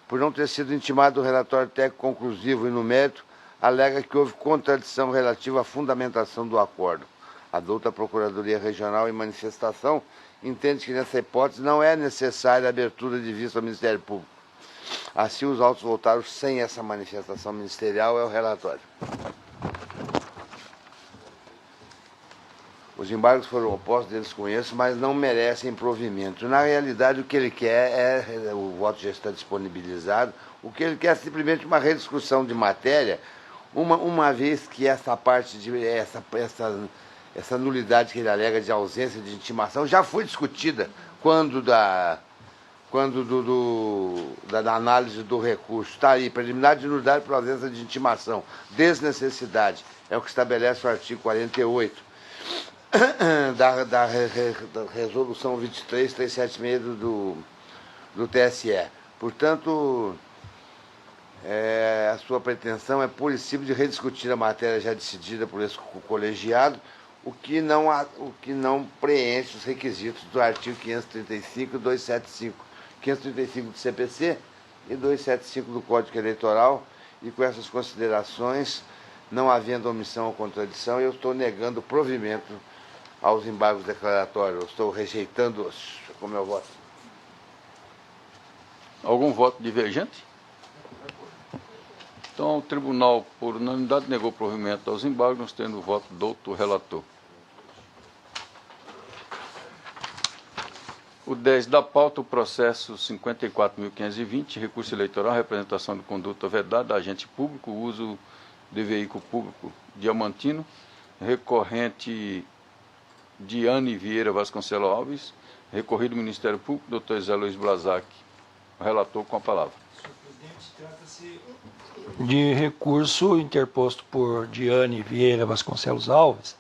Por não ter sido intimado o relatório técnico conclusivo e no mérito, alega que houve contradição relativa à fundamentação do acordo. A douta Procuradoria Regional, em manifestação, entende que nessa hipótese não é necessária a abertura de vista ao Ministério Público. Assim, os autos voltaram sem essa manifestação ministerial, é o relatório. Os embargos foram opostos, deles conheço, mas não merecem provimento. Na realidade, o que ele quer o voto já está disponibilizado, o que ele quer é simplesmente uma rediscussão de matéria, uma vez que essa parte de essa nulidade que ele alega de ausência de intimação já foi discutida quando da análise do recurso. Está aí, preliminar de nulidade por ausência de intimação, desnecessidade, é o que estabelece o artigo 48 da resolução 23.376 do TSE. Portanto, a sua pretensão é pura e simples de rediscutir a matéria já decidida por esse colegiado, o que não preenche os requisitos do artigo 535 e 275. 535 do CPC e 275 do Código Eleitoral, e com essas considerações, não havendo omissão ou contradição, eu estou negando provimento aos embargos declaratórios, eu estou rejeitando-os com meu voto. Algum voto divergente? Então, o tribunal, por unanimidade, negou provimento aos embargos, nos tendo o voto do doutor relator. O 10 da pauta, o processo 54.520, recurso eleitoral, representação de conduta vedada, agente público, uso de veículo público diamantino, recorrente Diane Vieira Vasconcelos Alves, recorrido do Ministério Público, doutor José Luiz Blazac, o relator, com a palavra. Senhor presidente, trata-se de recurso interposto por Diane Vieira Vasconcelos Alves,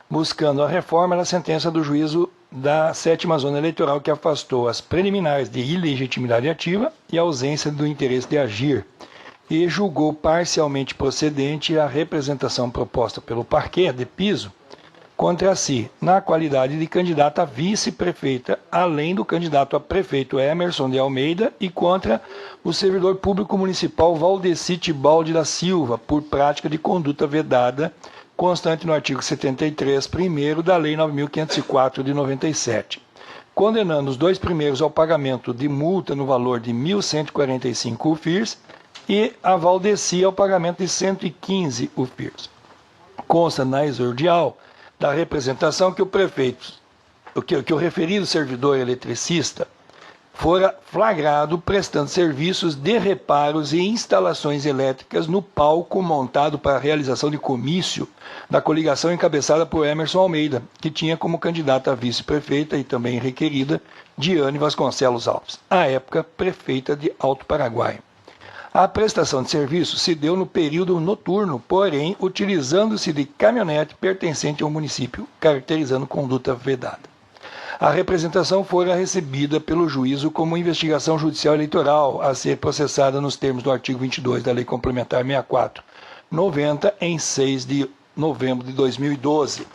buscando a reforma da sentença do juízo da 7ª Zona Eleitoral, que afastou as preliminares de ilegitimidade ativa e ausência do interesse de agir, e julgou parcialmente procedente a representação proposta pelo parquê de piso contra si, na qualidade de candidata a vice-prefeita, além do candidato a prefeito Emerson de Almeida, e contra o servidor público municipal Valdeci Tibaldi da Silva, por prática de conduta vedada, constante no artigo 73, primeiro da Lei 9.504 de 97, condenando os dois primeiros ao pagamento de multa no valor de 1.145 UFIRs e a Valdeci ao pagamento de 115 UFIRs. Consta na exordial da representação que o prefeito, que o referido servidor eletricista fora flagrado prestando serviços de reparos e instalações elétricas no palco montado para a realização de comício da coligação encabeçada por Emerson Almeida, que tinha como candidata a vice-prefeita e também requerida Diane Vasconcelos Alves, à época prefeita de Alto Paraguai. A prestação de serviço se deu no período noturno, porém utilizando-se de caminhonete pertencente ao município, caracterizando conduta vedada. A representação fora recebida pelo juízo como investigação judicial eleitoral a ser processada nos termos do artigo 22 da Lei Complementar 64/90, em 6 de novembro de 2012.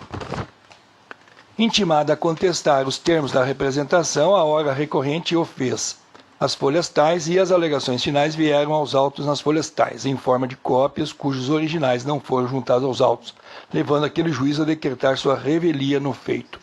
Intimada a contestar os termos da representação, a hora recorrente o fez. As folhas tais e as alegações finais vieram aos autos nas folhas tais, em forma de cópias cujos originais não foram juntados aos autos, levando aquele juiz a decretar sua revelia no feito.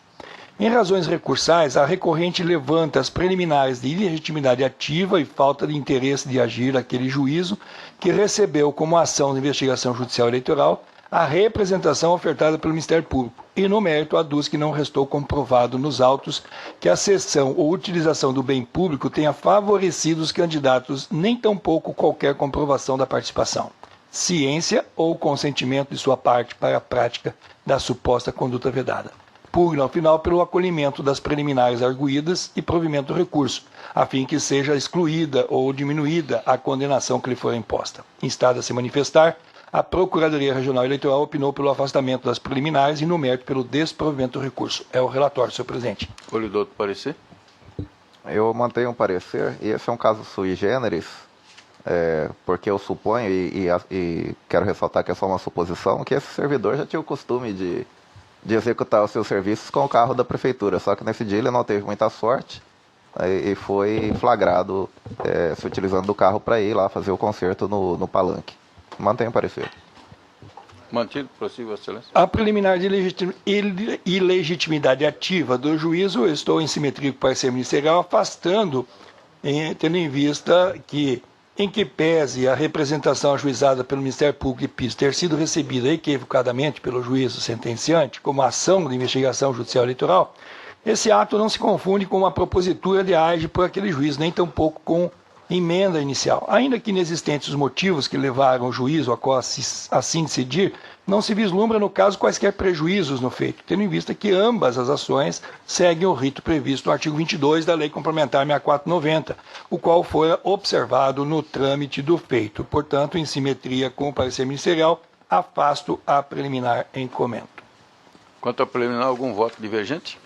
Em razões recursais, a recorrente levanta as preliminares de ilegitimidade ativa e falta de interesse de agir aquele juízo que recebeu como ação de investigação judicial eleitoral a representação ofertada pelo Ministério Público e, no mérito, aduz que não restou comprovado nos autos que a cessão ou utilização do bem público tenha favorecido os candidatos, nem tampouco qualquer comprovação da participação, ciência ou consentimento de sua parte para a prática da suposta conduta vedada. Pugna, ao final, pelo acolhimento das preliminares arguídas e provimento do recurso, a fim que seja excluída ou diminuída a condenação que lhe for imposta. Instada a se manifestar, a Procuradoria Regional Eleitoral opinou pelo afastamento das preliminares e, no mérito, pelo desprovimento do recurso. É o relatório, senhor presidente. Polidoro, parecer? Eu mantenho um parecer, e esse é um caso sui generis, porque eu suponho, e quero ressaltar que é só uma suposição, que esse servidor já tinha o costume de executar os seus serviços com o carro da prefeitura, só que nesse dia ele não teve muita sorte e foi flagrado se utilizando do carro para ir lá fazer o concerto no palanque. Mantenho o parecer. Mantido, prossiga, Vossa Excelência. A preliminar de ilegitimidade ativa do juízo, eu estou em simetria com o parecer ministerial, afastando, tendo em vista que, em que pese a representação ajuizada pelo Ministério Público e PIS ter sido recebida equivocadamente pelo juízo sentenciante como ação de investigação judicial eleitoral, esse ato não se confunde com uma propositura de age por aquele juiz, nem tampouco com emenda inicial. Ainda que inexistentes os motivos que levaram o juízo a assim decidir, não se vislumbra no caso quaisquer prejuízos no feito, tendo em vista que ambas as ações seguem o rito previsto no artigo 22 da Lei Complementar 64/90, o qual foi observado no trâmite do feito. Portanto, em simetria com o parecer ministerial, afasto a preliminar em comento. Quanto à preliminar, algum voto divergente?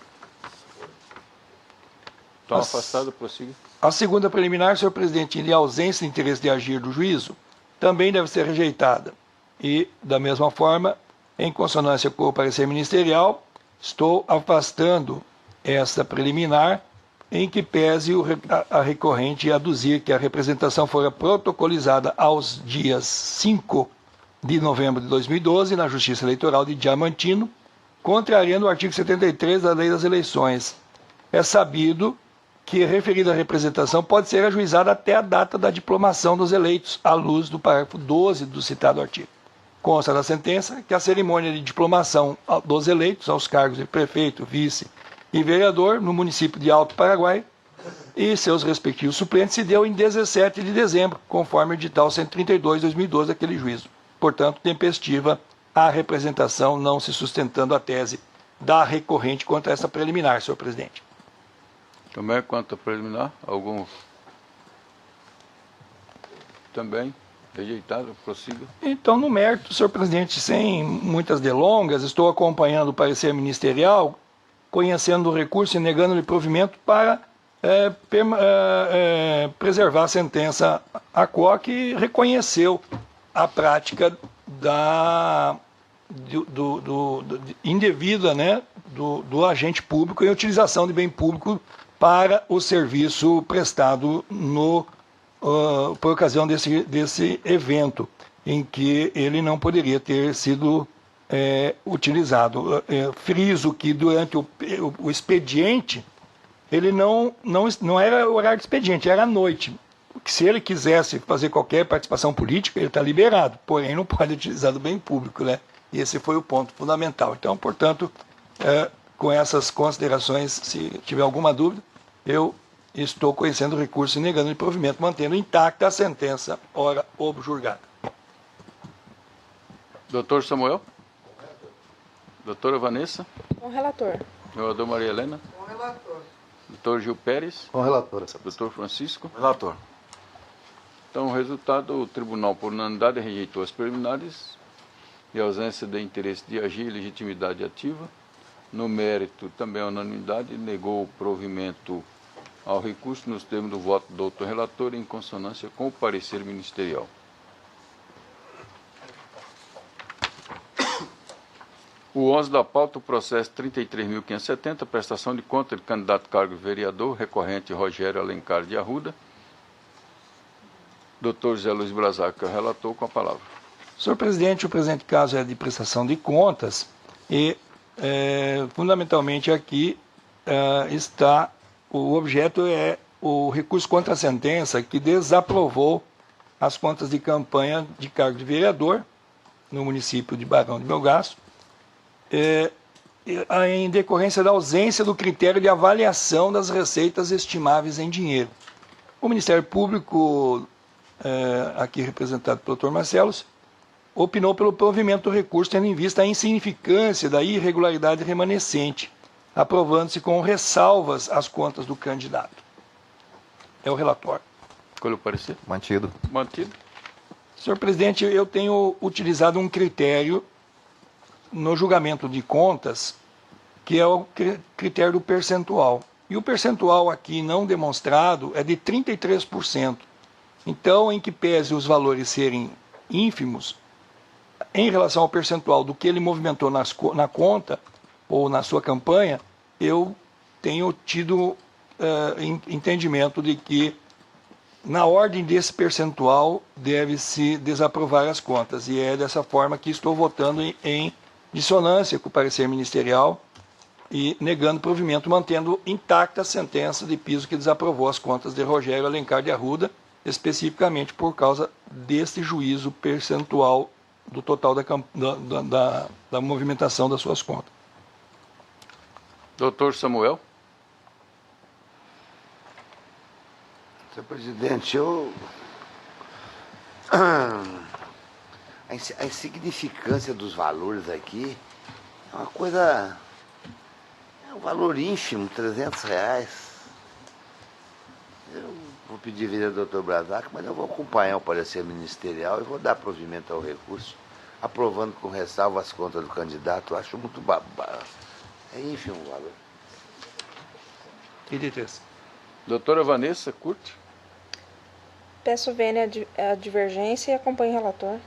Então, afastado, prossiga. A segunda preliminar, senhor presidente, em ausência de interesse de agir do juízo, também deve ser rejeitada. E, da mesma forma, em consonância com o parecer ministerial, estou afastando esta preliminar, em que pese a recorrente aduzir que a representação fora protocolizada aos dias 5 de novembro de 2012 na Justiça Eleitoral de Diamantino, contrariando o artigo 73 da Lei das Eleições. É sabido que a referida representação pode ser ajuizada até a data da diplomação dos eleitos, à luz do parágrafo 12 do citado artigo. Consta da sentença que a cerimônia de diplomação dos eleitos aos cargos de prefeito, vice e vereador no município de Alto Paraguai e seus respectivos suplentes se deu em 17 de dezembro, conforme o edital 132/2012 daquele juízo. Portanto, tempestiva a representação, não se sustentando a tese da recorrente contra essa preliminar, senhor presidente. Também, quanto a preliminar, algum... Também, rejeitado, prossiga. Então, no mérito, senhor presidente, sem muitas delongas, estou acompanhando o parecer ministerial, conhecendo o recurso e negando-lhe provimento para preservar a sentença a qual que reconheceu a prática indevida, né, do agente público em utilização de bem público para o serviço prestado por ocasião desse evento, em que ele não poderia ter sido utilizado. Friso que durante o expediente, ele não era horário de expediente, era à noite. Se ele quisesse fazer qualquer participação política, ele está liberado, porém não pode utilizar do bem público, né? E esse foi o ponto fundamental. Então, portanto, com essas considerações, se tiver alguma dúvida, eu estou conhecendo o recurso e negando o provimento, mantendo intacta a sentença ora objurgada. Doutor Samuel? Doutora Vanessa? Com o relator. Senador Maria Helena? Com o relator. Doutor Gil Pérez? Com relator, excelência. Doutor Francisco? Relator. Então, o resultado, o tribunal, por unanimidade, rejeitou as preliminares e a ausência de interesse de agir e legitimidade ativa. No mérito, também a unanimidade, negou o provimento ao recurso nos termos do voto do doutor relator, em consonância com o parecer ministerial. O 11 da pauta, o processo 33.570, prestação de conta de candidato cargo de vereador, recorrente Rogério Alencar de Arruda. Doutor José Luiz Brazac, que é o relator, com a palavra. Senhor presidente, o presente caso é de prestação de contas e, fundamentalmente, aqui está, o objeto é o recurso contra a sentença que desaprovou as contas de campanha de cargo de vereador no município de Barão de Melgaço, em decorrência da ausência do critério de avaliação das receitas estimáveis em dinheiro. O Ministério Público, aqui representado pelo Dr. Marcelos, opinou pelo provimento do recurso, tendo em vista a insignificância da irregularidade remanescente, aprovando-se com ressalvas as contas do candidato. É o relatório. Qual é o parecer? Mantido. Mantido. Senhor presidente, eu tenho utilizado um critério no julgamento de contas, que é o critério do percentual. E o percentual aqui não demonstrado é de 33%. Então, em que pese os valores serem ínfimos, em relação ao percentual do que ele movimentou na conta ou na sua campanha, eu tenho tido entendimento de que, na ordem desse percentual, deve-se desaprovar as contas. E é dessa forma que estou votando em dissonância com o parecer ministerial e negando provimento, mantendo intacta a sentença de piso que desaprovou as contas de Rogério Alencar de Arruda, especificamente por causa deste juízo percentual do total da movimentação das suas contas. Doutor Samuel? Senhor presidente, a insignificância dos valores aqui é uma coisa... É um valor ínfimo, R$300. Eu vou pedir vida ao doutor Brazac, mas eu vou acompanhar o parecer ministerial e vou dar provimento ao recurso, aprovando com ressalva as contas do candidato. Eu acho muito babado. É ínfimo o valor. Doutora Vanessa, curte. Peço vênia a divergência e acompanho o relator.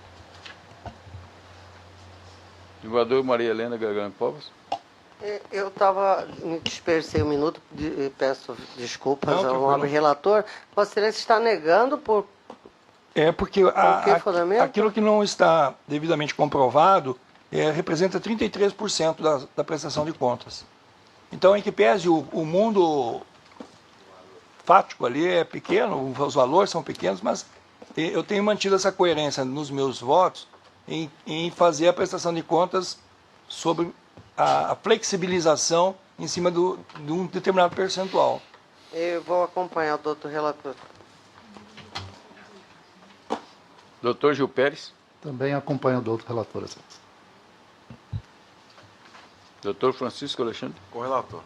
Desembargador Maria Helena Garganta Povos. Eu me dispersei um minuto, peço desculpas Não, ao nobre relator. Vossa Excelência está negando por... Porque aquilo que não está devidamente comprovado representa 33% da prestação de contas. Então, em que pese o mundo fático ali é pequeno, os valores são pequenos, mas eu tenho mantido essa coerência nos meus votos em fazer a prestação de contas sobre a flexibilização em cima de um determinado percentual. Eu vou acompanhar o doutor relator. Doutor Gil Pérez. Também acompanho o doutor relator, excelência. Doutor Francisco Alexandre. Com relator.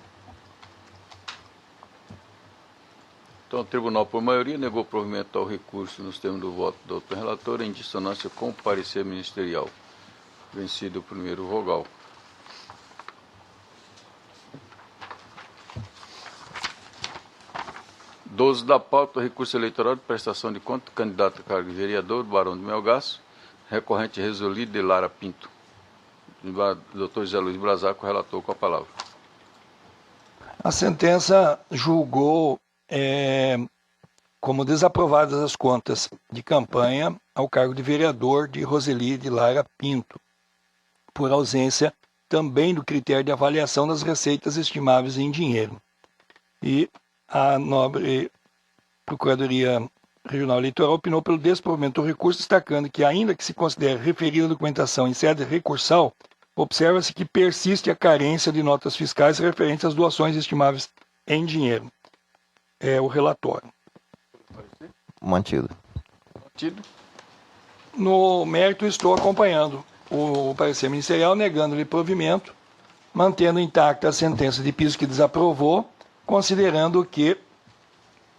Então, o tribunal, por maioria, negou provimento ao recurso nos termos do voto do doutor relator, em dissonância com o parecer ministerial. Vencido o primeiro vogal. Doze da pauta, recurso eleitoral de prestação de conta do candidato a cargo de vereador do Barão de Melgaço, recorrente Resoli de Lara Pinto. Doutor José Luiz Brazac, relator, com a palavra. A sentença julgou como desaprovadas as contas de campanha ao cargo de vereador de Roseli de Lara Pinto, por ausência também do critério de avaliação das receitas estimáveis em dinheiro. E a nobre Procuradoria Regional Eleitoral opinou pelo desprovimento do recurso, destacando que, ainda que se considere referida a documentação em sede recursal, observa-se que persiste a carência de notas fiscais referentes às doações estimáveis em dinheiro. o relatório. Mantido. Mantido. No mérito, estou acompanhando o parecer ministerial, negando-lhe provimento, mantendo intacta a sentença de piso que desaprovou, considerando que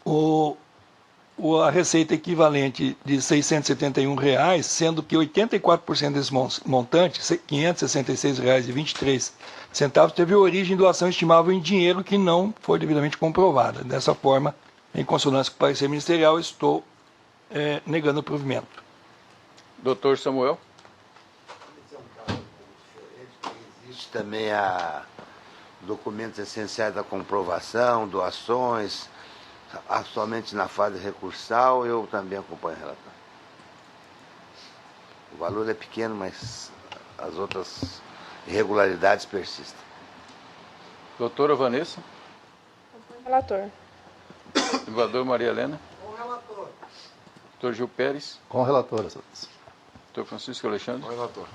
a receita equivalente de R$ 671, sendo que 84% desse montante, R$ 566,23, teve origem em doação estimável em dinheiro que não foi devidamente comprovada. Dessa forma, em consonância com o parecer ministerial, estou negando o provimento. Doutor Samuel. Existe também documentos essenciais da comprovação, doações, somente na fase recursal. Eu também acompanho o relatório. O valor é pequeno, mas as outras irregularidades persistem. Doutora Vanessa. Relator. Desembargador Maria Helena. Com o relator. Doutor Gil Pérez. Com o relator, excelência. Doutor Francisco Alexandre. Com o relator.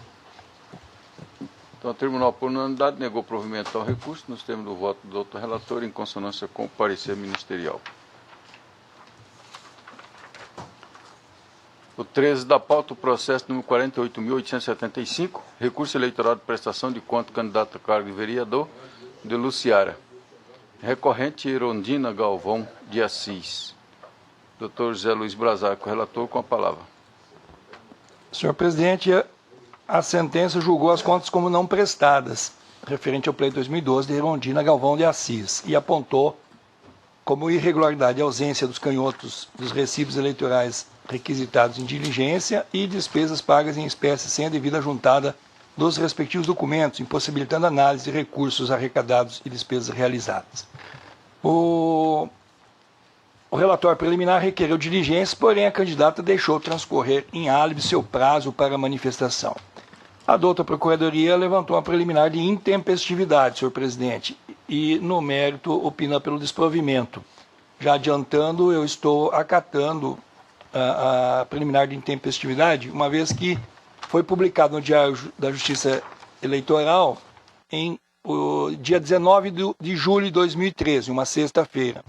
Então, o tribunal, por unanimidade, negou provimento ao recurso, nos termos do voto do doutor relator, em consonância com o parecer ministerial. O 13 da pauta, o processo número 48.875, recurso eleitoral de prestação de conta candidato a cargo de vereador de Luciara. Recorrente Irondina Galvão de Assis. Doutor José Luiz Brasaco, relator, com a palavra. Senhor presidente, a sentença julgou as contas como não prestadas, referente ao pleito 2012 de Irondina Galvão de Assis, e apontou como irregularidade a ausência dos canhotos dos recibos eleitorais requisitados em diligência e despesas pagas em espécie sem a devida juntada dos respectivos documentos, impossibilitando análise de recursos arrecadados e despesas realizadas. O relatório preliminar requereu diligências, porém a candidata deixou transcorrer em álibi seu prazo para a manifestação. A douta Procuradoria levantou uma preliminar de intempestividade, senhor presidente, e no mérito opina pelo desprovimento. Já adiantando, eu estou acatando a preliminar de intempestividade, uma vez que foi publicado no Diário da Justiça Eleitoral em dia 19 de julho de 2013, uma sexta-feira.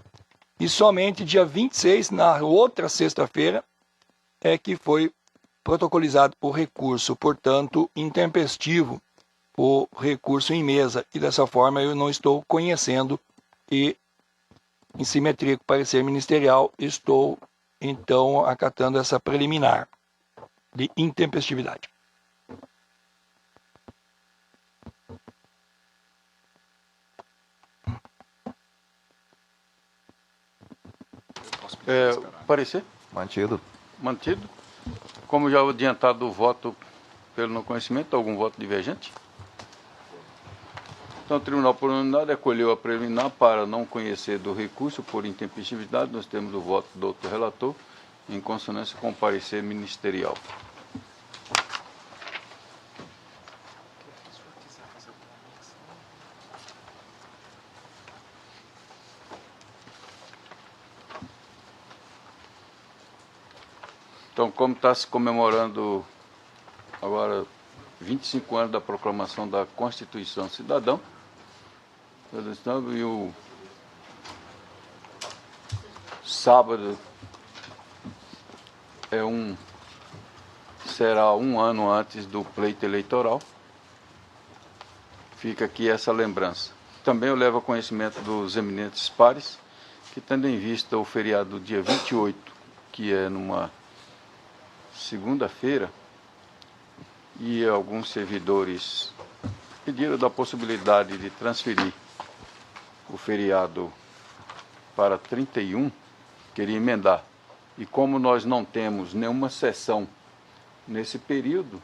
E somente dia 26, na outra sexta-feira, é que foi protocolizado o recurso, portanto, intempestivo o recurso em mesa. E dessa forma eu não estou conhecendo e, em simetria com o parecer ministerial, estou, então, acatando essa preliminar de intempestividade. Parecer? Mantido. Mantido. Como já adiantado do voto pelo não conhecimento, algum voto divergente? Então, o tribunal, por unanimidade, acolheu a preliminar para não conhecer do recurso por intempestividade. Nós temos o voto do doutor relator, em consonância com o parecer ministerial. Então, como está se comemorando agora 25 anos da proclamação da Constituição Cidadão, e o sábado será um ano antes do pleito eleitoral, fica aqui essa lembrança. Também eu levo a conhecimento dos eminentes pares, que tendo em vista o feriado do dia 28, que é numa segunda-feira, e alguns servidores pediram da possibilidade de transferir o feriado para 31, queria emendar. E como nós não temos nenhuma sessão nesse período,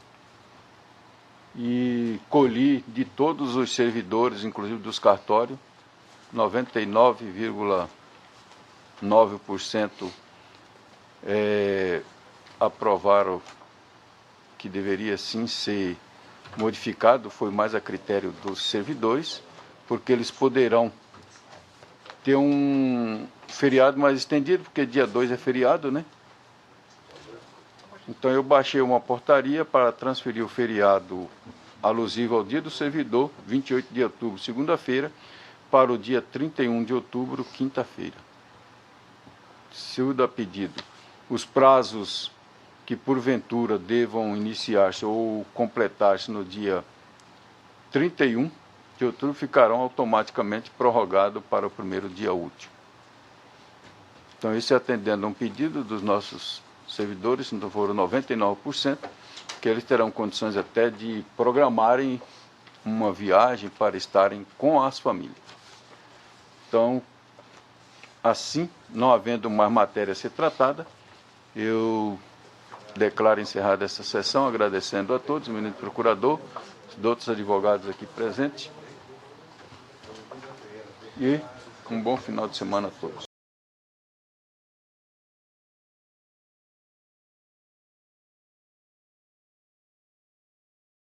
e colhi de todos os servidores, inclusive dos cartórios, 99,9% aprovaram que deveria sim ser modificado, foi mais a critério dos servidores, porque eles poderão ter um feriado mais estendido, porque dia 2 é feriado, né? Então eu baixei uma portaria para transferir o feriado alusivo ao dia do servidor, 28 de outubro, segunda-feira, para o dia 31 de outubro, quinta-feira. se o da pedido, os prazos que porventura devam iniciar-se ou completar-se no dia 31 de outubro ficarão automaticamente prorrogados para o primeiro dia útil. Então, isso é atendendo a um pedido dos nossos servidores, então foram 99%, que eles terão condições até de programarem uma viagem para estarem com as famílias. Então, assim, não havendo mais matéria a ser tratada, eu declaro encerrada essa sessão, agradecendo a todos, o ministro procurador, os outros advogados aqui presentes, e um bom final de semana a todos.